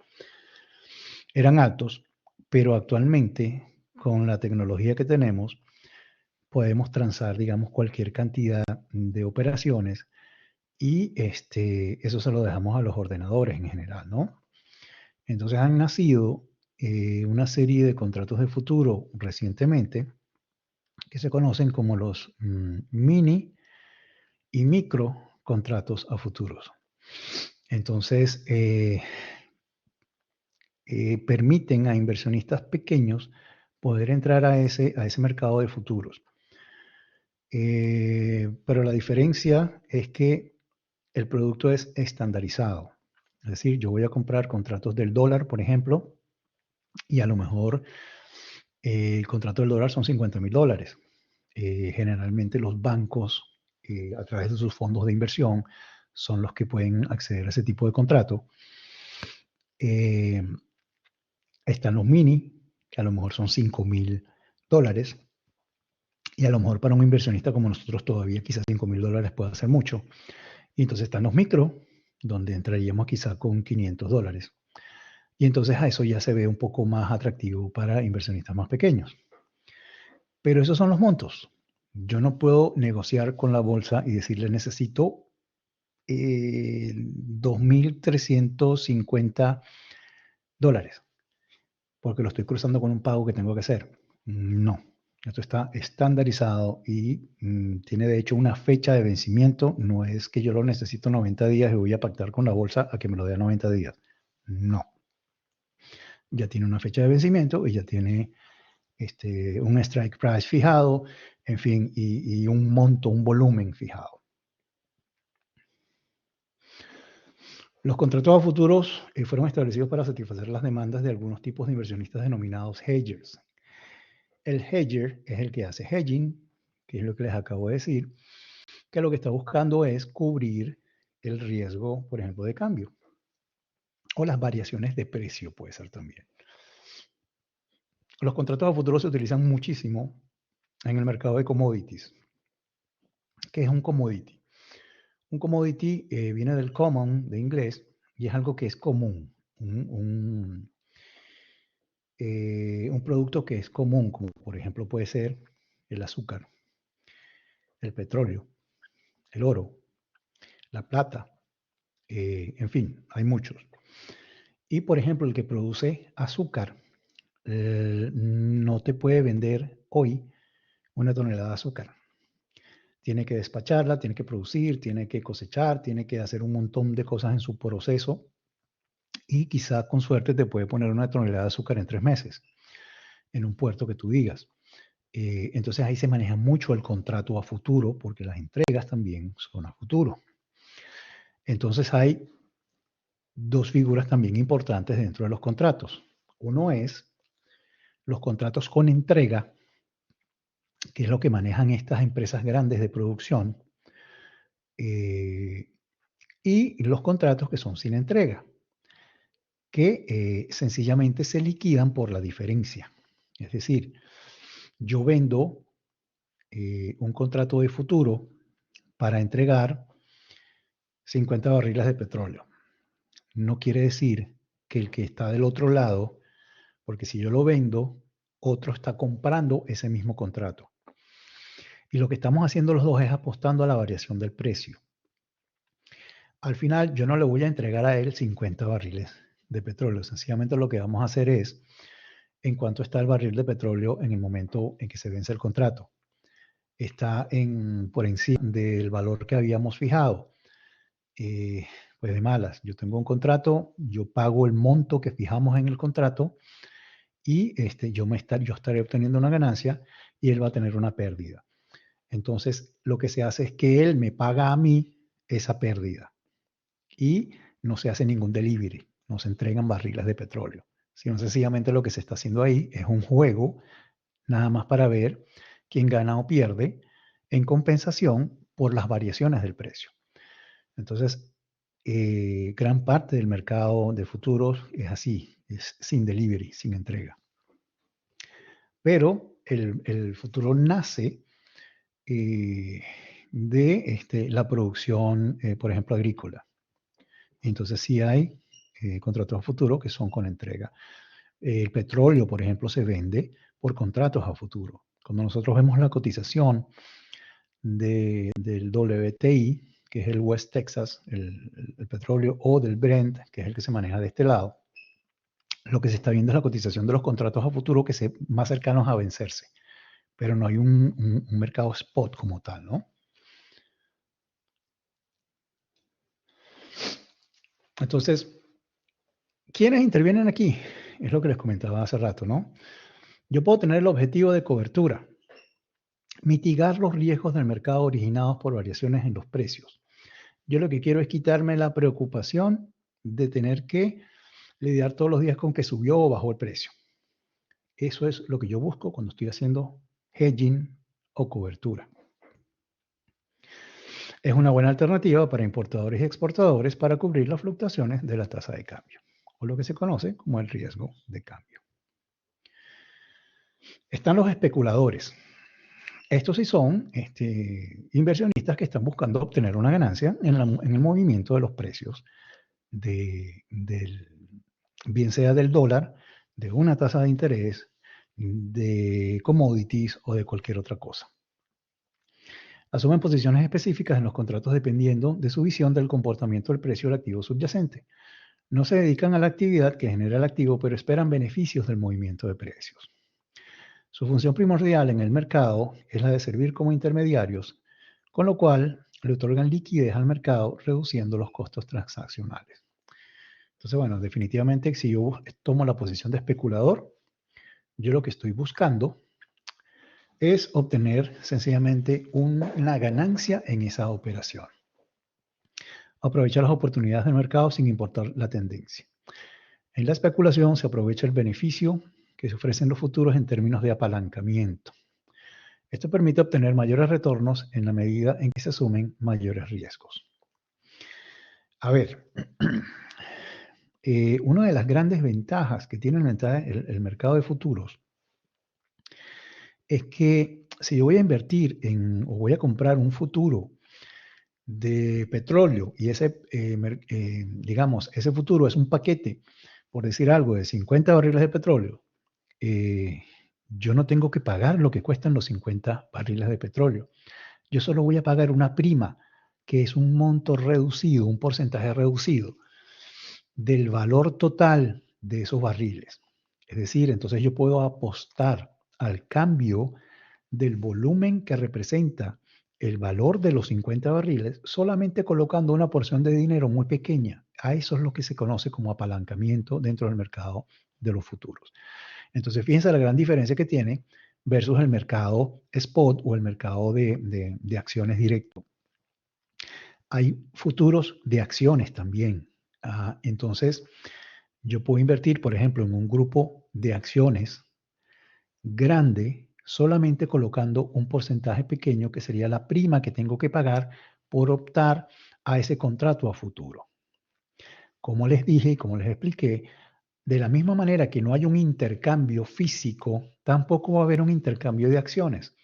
eran altos, pero actualmente con la tecnología que tenemos podemos transar, digamos, cualquier cantidad de operaciones y eso se lo dejamos a los ordenadores en general, ¿no? Entonces han nacido una serie de contratos de futuro recientemente que se conocen como los mini y micro contratos a futuros. Entonces, permiten a inversionistas pequeños poder entrar a ese mercado de futuros. Pero la diferencia es que el producto es estandarizado. Es decir, yo voy a comprar contratos del dólar, por ejemplo, y a lo mejor el contrato del dólar son $50,000. Generalmente los bancos, a través de sus fondos de inversión, son los que pueden acceder a ese tipo de contrato. Están los mini, que a lo mejor son $5,000. Y a lo mejor para un inversionista como nosotros todavía quizás $5,000 puede ser mucho. Y entonces están los micro, donde entraríamos quizá con $500. Y entonces a eso ya se ve un poco más atractivo para inversionistas más pequeños. Pero esos son los montos. Yo no puedo negociar con la bolsa y decirle necesito 2.350 dólares, porque lo estoy cruzando con un pago que tengo que hacer. No, esto está estandarizado y tiene de hecho una fecha de vencimiento. No es que yo lo necesito 90 días y voy a pactar con la bolsa a que me lo dé a 90 días. No. Ya tiene una fecha de vencimiento y ya tiene un strike price fijado, en fin, y un monto, un volumen fijado. Los contratos a futuros fueron establecidos para satisfacer las demandas de algunos tipos de inversionistas denominados hedgers. El hedger es el que hace hedging, que es lo que les acabo de decir, que lo que está buscando es cubrir el riesgo, por ejemplo, de cambio. O las variaciones de precio puede ser también. Los contratos a futuros se utilizan muchísimo en el mercado de commodities. ¿Qué es un commodity? Un commodity viene del common, de inglés, y es algo que es común. Un producto que es común, como por ejemplo puede ser el azúcar, el petróleo, el oro, la plata, en fin, hay muchos. Y por ejemplo, el que produce azúcar no te puede vender hoy una tonelada de azúcar. Tiene que despacharla, tiene que producir, tiene que cosechar, tiene que hacer un montón de cosas en su proceso y quizá con suerte te puede poner una tonelada de azúcar en 3 meses en un puerto que tú digas. Entonces ahí se maneja mucho el contrato a futuro porque las entregas también son a futuro. Entonces hay dos figuras también importantes dentro de los contratos. Uno es los contratos con entrega, que es lo que manejan estas empresas grandes de producción, y los contratos que son sin entrega, que sencillamente se liquidan por la diferencia. Es decir, yo vendo un contrato de futuro para entregar 50 barriles de petróleo. No quiere decir que el que está del otro lado, porque si yo lo vendo, otro está comprando ese mismo contrato. Y lo que estamos haciendo los dos es apostando a la variación del precio. Al final, yo no le voy a entregar a él 50 barriles de petróleo. Sencillamente lo que vamos a hacer es, en cuanto está el barril de petróleo en el momento en que se vence el contrato. Está por encima del valor que habíamos fijado. Pues de malas, yo tengo un contrato, yo pago el monto que fijamos en el contrato y yo estaré obteniendo una ganancia y él va a tener una pérdida. Entonces, lo que se hace es que él me paga a mí esa pérdida y no se hace ningún delivery, no se entregan barriles de petróleo, sino sencillamente lo que se está haciendo ahí es un juego nada más para ver quién gana o pierde en compensación por las variaciones del precio. Entonces, gran parte del mercado de futuros es así, es sin delivery, sin entrega. Pero el futuro nace de la producción, por ejemplo, agrícola. Entonces sí hay contratos a futuro que son con entrega. El petróleo, por ejemplo, se vende por contratos a futuro. Cuando nosotros vemos la cotización del WTI, que es el West Texas, el petróleo, o del Brent, que es el que se maneja de este lado, lo que se está viendo es la cotización de los contratos a futuro que se más cercanos a vencerse, pero no hay un mercado spot como tal, ¿no? Entonces, ¿quiénes intervienen aquí? Es lo que les comentaba hace rato, ¿no? Yo puedo tener el objetivo de cobertura, mitigar los riesgos del mercado originados por variaciones en los precios. Yo lo que quiero es quitarme la preocupación de tener que lidiar todos los días con que subió o bajó el precio. Eso es lo que yo busco cuando estoy haciendo hedging o cobertura. Es una buena alternativa para importadores y exportadores para cubrir las fluctuaciones de la tasa de cambio, o lo que se conoce como el riesgo de cambio. Están los especuladores. Estos sí son inversionistas que están buscando obtener una ganancia en el movimiento de los precios del bien sea del dólar, de una tasa de interés, de commodities o de cualquier otra cosa. Asumen posiciones específicas en los contratos dependiendo de su visión del comportamiento del precio del activo subyacente. No se dedican a la actividad que genera el activo, pero esperan beneficios del movimiento de precios. Su función primordial en el mercado es la de servir como intermediarios, con lo cual le otorgan liquidez al mercado, reduciendo los costos transaccionales. Entonces, bueno, definitivamente si yo tomo la posición de especulador, yo lo que estoy buscando es obtener sencillamente una ganancia en esa operación. Aprovechar las oportunidades del mercado sin importar la tendencia. En la especulación se aprovecha el beneficio que se ofrecen los futuros en términos de apalancamiento. Esto permite obtener mayores retornos en la medida en que se asumen mayores riesgos. A ver, una de las grandes ventajas que tiene el mercado de futuros es que si yo voy a invertir o voy a comprar un futuro de petróleo y digamos, ese futuro es un paquete, por decir algo, de 50 barriles de petróleo, yo no tengo que pagar lo que cuestan los 50 barriles de petróleo. Yo solo voy a pagar una prima, que es un monto reducido, un porcentaje reducido del valor total de esos barriles. Es decir, entonces yo puedo apostar al cambio del volumen que representa el valor de los 50 barriles solamente colocando una porción de dinero muy pequeña. A eso es lo que se conoce como apalancamiento dentro del mercado de los futuros. Entonces, fíjense la gran diferencia que tiene versus el mercado spot o el mercado de acciones directo. Hay futuros de acciones también. Entonces, yo puedo invertir, por ejemplo, en un grupo de acciones grande solamente colocando un porcentaje pequeño que sería la prima que tengo que pagar por optar a ese contrato a futuro. Como les dije y como les expliqué, de la misma manera que no hay un intercambio físico, tampoco va a haber un intercambio de acciones.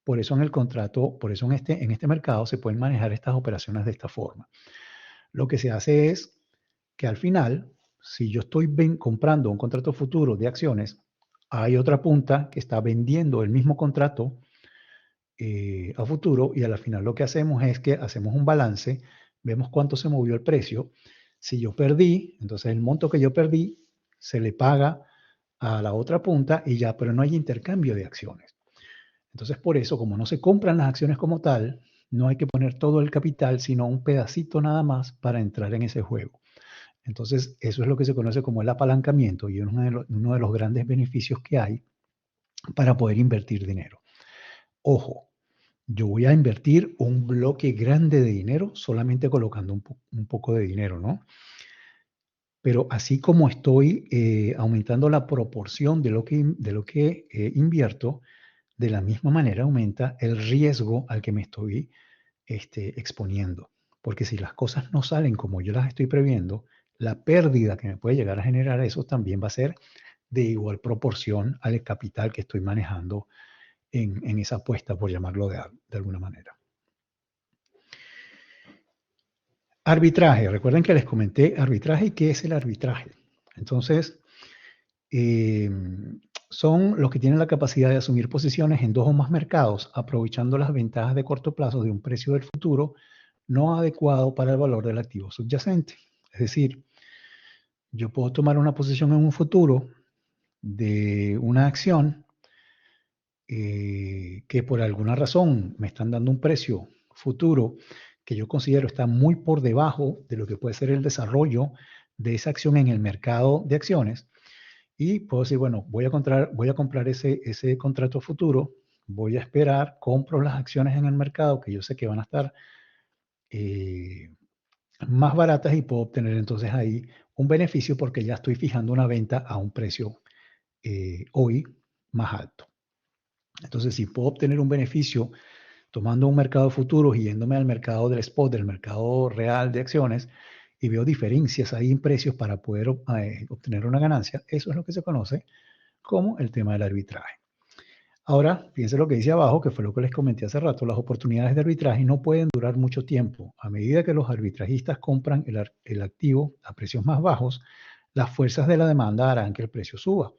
Por eso en el contrato, por eso en este mercado se pueden manejar estas operaciones de esta forma. Lo que se hace es que al final, si yo estoy comprando un contrato futuro de acciones, hay otra punta que está vendiendo el mismo contrato a futuro y al final lo que hacemos es que hacemos un balance, vemos cuánto se movió el precio. Si yo perdí, entonces el monto que yo perdí se le paga a la otra punta y ya, pero no hay intercambio de acciones. Entonces por eso, como no se compran las acciones como tal, no hay que poner todo el capital, sino un pedacito nada más para entrar en ese juego. Entonces, eso es lo que se conoce como el apalancamiento y uno de los grandes beneficios que hay para poder invertir dinero. Ojo, yo voy a invertir un bloque grande de dinero solamente colocando un poco de dinero, ¿no? Pero así como estoy aumentando la proporción de lo que invierto, de la misma manera aumenta el riesgo al que me estoy exponiendo. Porque si las cosas no salen como yo las estoy previendo, la pérdida que me puede llegar a generar eso también va a ser de igual proporción al capital que estoy manejando en esa apuesta, por llamarlo de alguna manera. Arbitraje. Recuerden que les comenté arbitraje y qué es el arbitraje. Entonces, son los que tienen la capacidad de asumir posiciones en dos o más mercados, aprovechando las ventajas de corto plazo de un precio del futuro no adecuado para el valor del activo subyacente. Es decir, yo puedo tomar una posición en un futuro de una acción que por alguna razón me están dando un precio futuro que yo considero está muy por debajo de lo que puede ser el desarrollo de esa acción en el mercado de acciones. Y puedo decir, bueno, voy a comprar ese contrato futuro, voy a esperar, compro las acciones en el mercado que yo sé que van a estar más baratas y puedo obtener entonces ahí un beneficio porque ya estoy fijando una venta a un precio hoy más alto. Entonces, si puedo obtener un beneficio tomando un mercado de futuros y yéndome al mercado del spot, del mercado real de acciones, y veo diferencias ahí en precios para poder obtener una ganancia, eso es lo que se conoce como el tema del arbitraje. Ahora, fíjense lo que dice abajo, que fue lo que les comenté hace rato, las oportunidades de arbitraje no pueden durar mucho tiempo. A medida que los arbitrajistas compran el activo a precios más bajos, Las fuerzas de la demanda harán que el precio suba.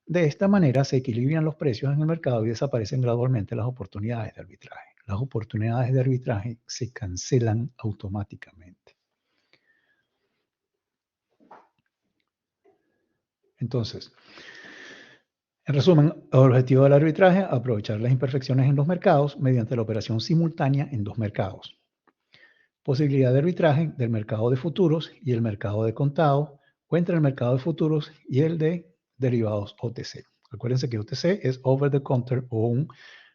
De esta manera se equilibran los precios en el mercado y desaparecen gradualmente las oportunidades de arbitraje. Las oportunidades de arbitraje se cancelan automáticamente. Entonces, en resumen, el objetivo del arbitraje, aprovechar las imperfecciones en los mercados mediante la operación simultánea en dos mercados. Posibilidad de arbitraje del mercado de futuros y el mercado de contado, o entre el mercado de futuros y el de derivados OTC. Acuérdense que OTC es over the counter o un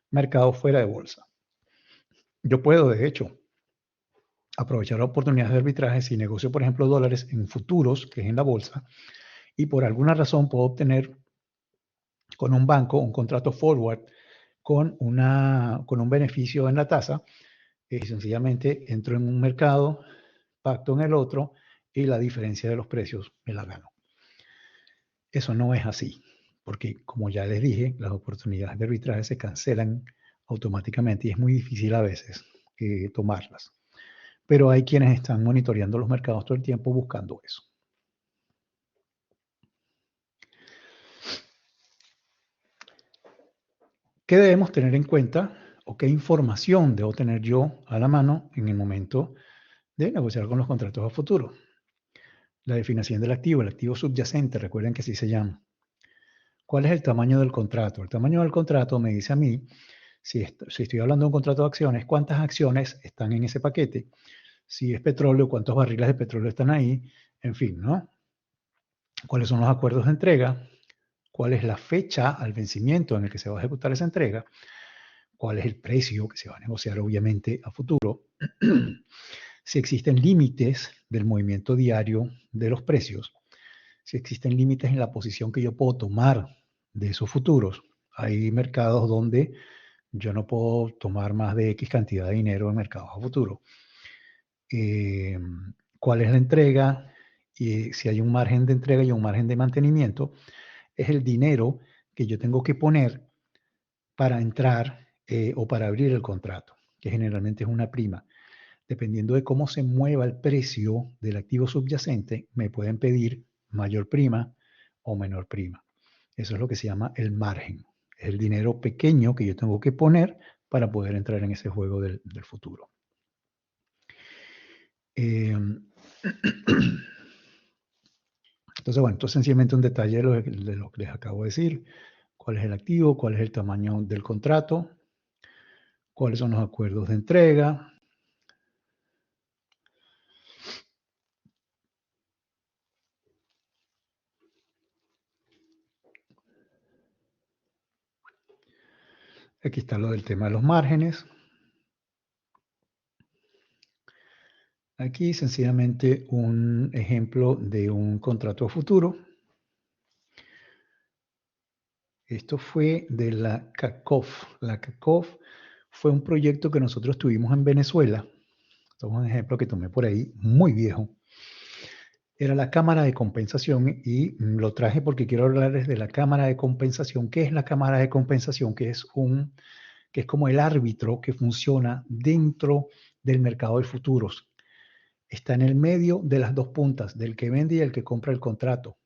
mercado fuera de bolsa. Yo puedo, de hecho, aprovechar oportunidades de arbitraje si negocio, por ejemplo, dólares en futuros, que es en la bolsa, y por alguna razón puedo obtener con un banco un contrato forward con un beneficio en la tasa. Sencillamente entro en un mercado, pacto en el otro y la diferencia de los precios me la gano. Eso no es así, porque como ya les dije, las oportunidades de arbitraje se cancelan automáticamente y es muy difícil a veces tomarlas. Pero hay quienes están monitoreando los mercados todo el tiempo buscando eso. ¿Qué debemos tener en cuenta o qué información debo tener yo a la mano en el momento de negociar con los contratos a futuro? La definición del activo, el activo subyacente, recuerden que así se llama. ¿Cuál es el tamaño del contrato? El tamaño del contrato me dice a mí, si estoy hablando de un contrato de acciones, cuántas acciones están en ese paquete. Si es petróleo, cuántos barriles de petróleo están ahí. En fin, ¿no? ¿Cuáles son los acuerdos de entrega? ¿Cuál es la fecha al vencimiento en el que se va a ejecutar esa entrega? ¿Cuál es el precio que se va a negociar, obviamente, a futuro? Si existen límites del movimiento diario de los precios, si existen límites en la posición que yo puedo tomar de esos futuros. Hay mercados donde yo no puedo tomar más de X cantidad de dinero en mercados a futuro. ¿Cuál es la entrega? Y si hay un margen de entrega y un margen de mantenimiento, es el dinero que yo tengo que poner para entrar o para abrir el contrato, que generalmente es una prima. Dependiendo de cómo se mueva el precio del activo subyacente, me pueden pedir mayor prima o menor prima. Eso es lo que se llama el margen. Es el dinero pequeño que yo tengo que poner para poder entrar en ese juego del futuro. Entonces, bueno, esto es sencillamente un detalle de lo que les acabo de decir. ¿Cuál es el activo? ¿Cuál es el tamaño del contrato? ¿Cuáles son los acuerdos de entrega? Aquí está lo del tema de los márgenes. Aquí sencillamente un ejemplo de un contrato a futuro. Esto fue de la CACOF. La CACOF fue un proyecto que nosotros tuvimos en Venezuela. Esto es un ejemplo que tomé por ahí, muy viejo. Era la Cámara de Compensación y lo traje porque quiero hablarles de la Cámara de Compensación. ¿Qué es la Cámara de Compensación? Que es como el árbitro que funciona dentro del mercado de futuros. Está en el medio de las dos puntas, del que vende y el que compra el contrato.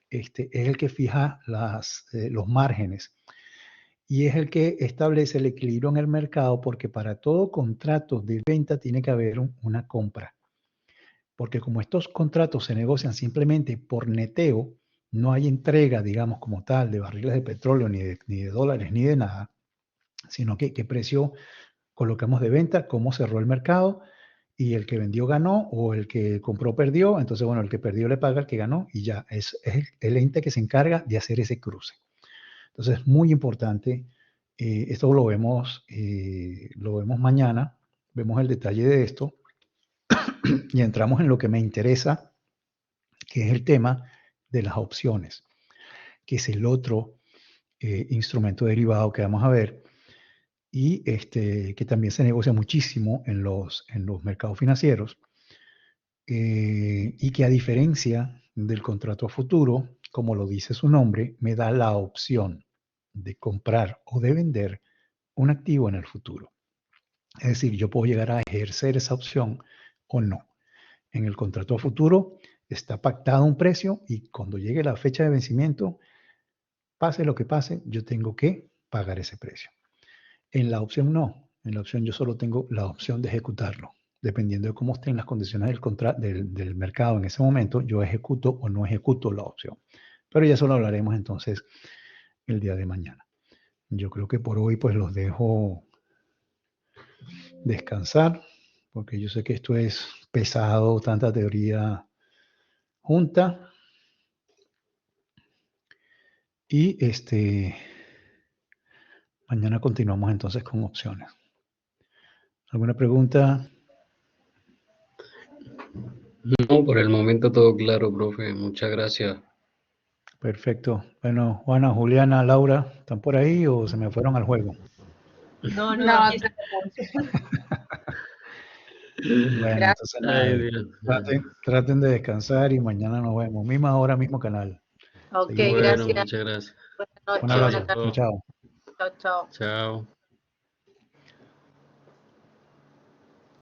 Es el que fija los márgenes y es el que establece el equilibrio en el mercado, porque para todo contrato de venta tiene que haber una compra. Porque como estos contratos se negocian simplemente por neteo, no hay entrega, digamos, como tal, de barriles de petróleo, ni de dólares, ni de nada, sino que qué precio colocamos de venta, cómo cerró el mercado, y el que vendió ganó o el que compró perdió. Entonces, bueno, el que perdió le paga al que ganó y ya es el ente que se encarga de hacer ese cruce. Entonces, muy importante. Esto lo vemos mañana, vemos el detalle de esto y entramos en lo que me interesa, que es el tema de las opciones, que es el otro instrumento derivado que vamos a ver y que también se negocia muchísimo en los mercados financieros y que a diferencia del contrato a futuro, como lo dice su nombre, me da la opción de comprar o de vender un activo en el futuro. Es decir, yo puedo llegar a ejercer esa opción o no. En el contrato a futuro está pactado un precio y cuando llegue la fecha de vencimiento, pase lo que pase, yo tengo que pagar ese precio. En la opción no, en la opción yo solo tengo la opción de ejecutarlo. Dependiendo de cómo estén las condiciones del mercado en ese momento, yo ejecuto o no ejecuto la opción. Pero ya eso lo hablaremos entonces el día de mañana. Yo creo que por hoy pues los dejo descansar, porque yo sé que esto es pesado, tanta teoría junta. Y mañana continuamos entonces con opciones. ¿Alguna pregunta? No, por el momento todo claro, profe. Muchas gracias. Perfecto. Bueno, Juana, Juliana, Laura, ¿están por ahí o se me fueron al juego? No, No, aquí Bueno, gracias. entonces nada, Ay, Dios. traten de descansar y mañana nos vemos. Misma hora, mismo canal. Ok, Seguimos. Bueno, gracias. muchas gracias. Buenas Un noches. abrazo. Buenas tardes. Chao. Chao, chao. Chao.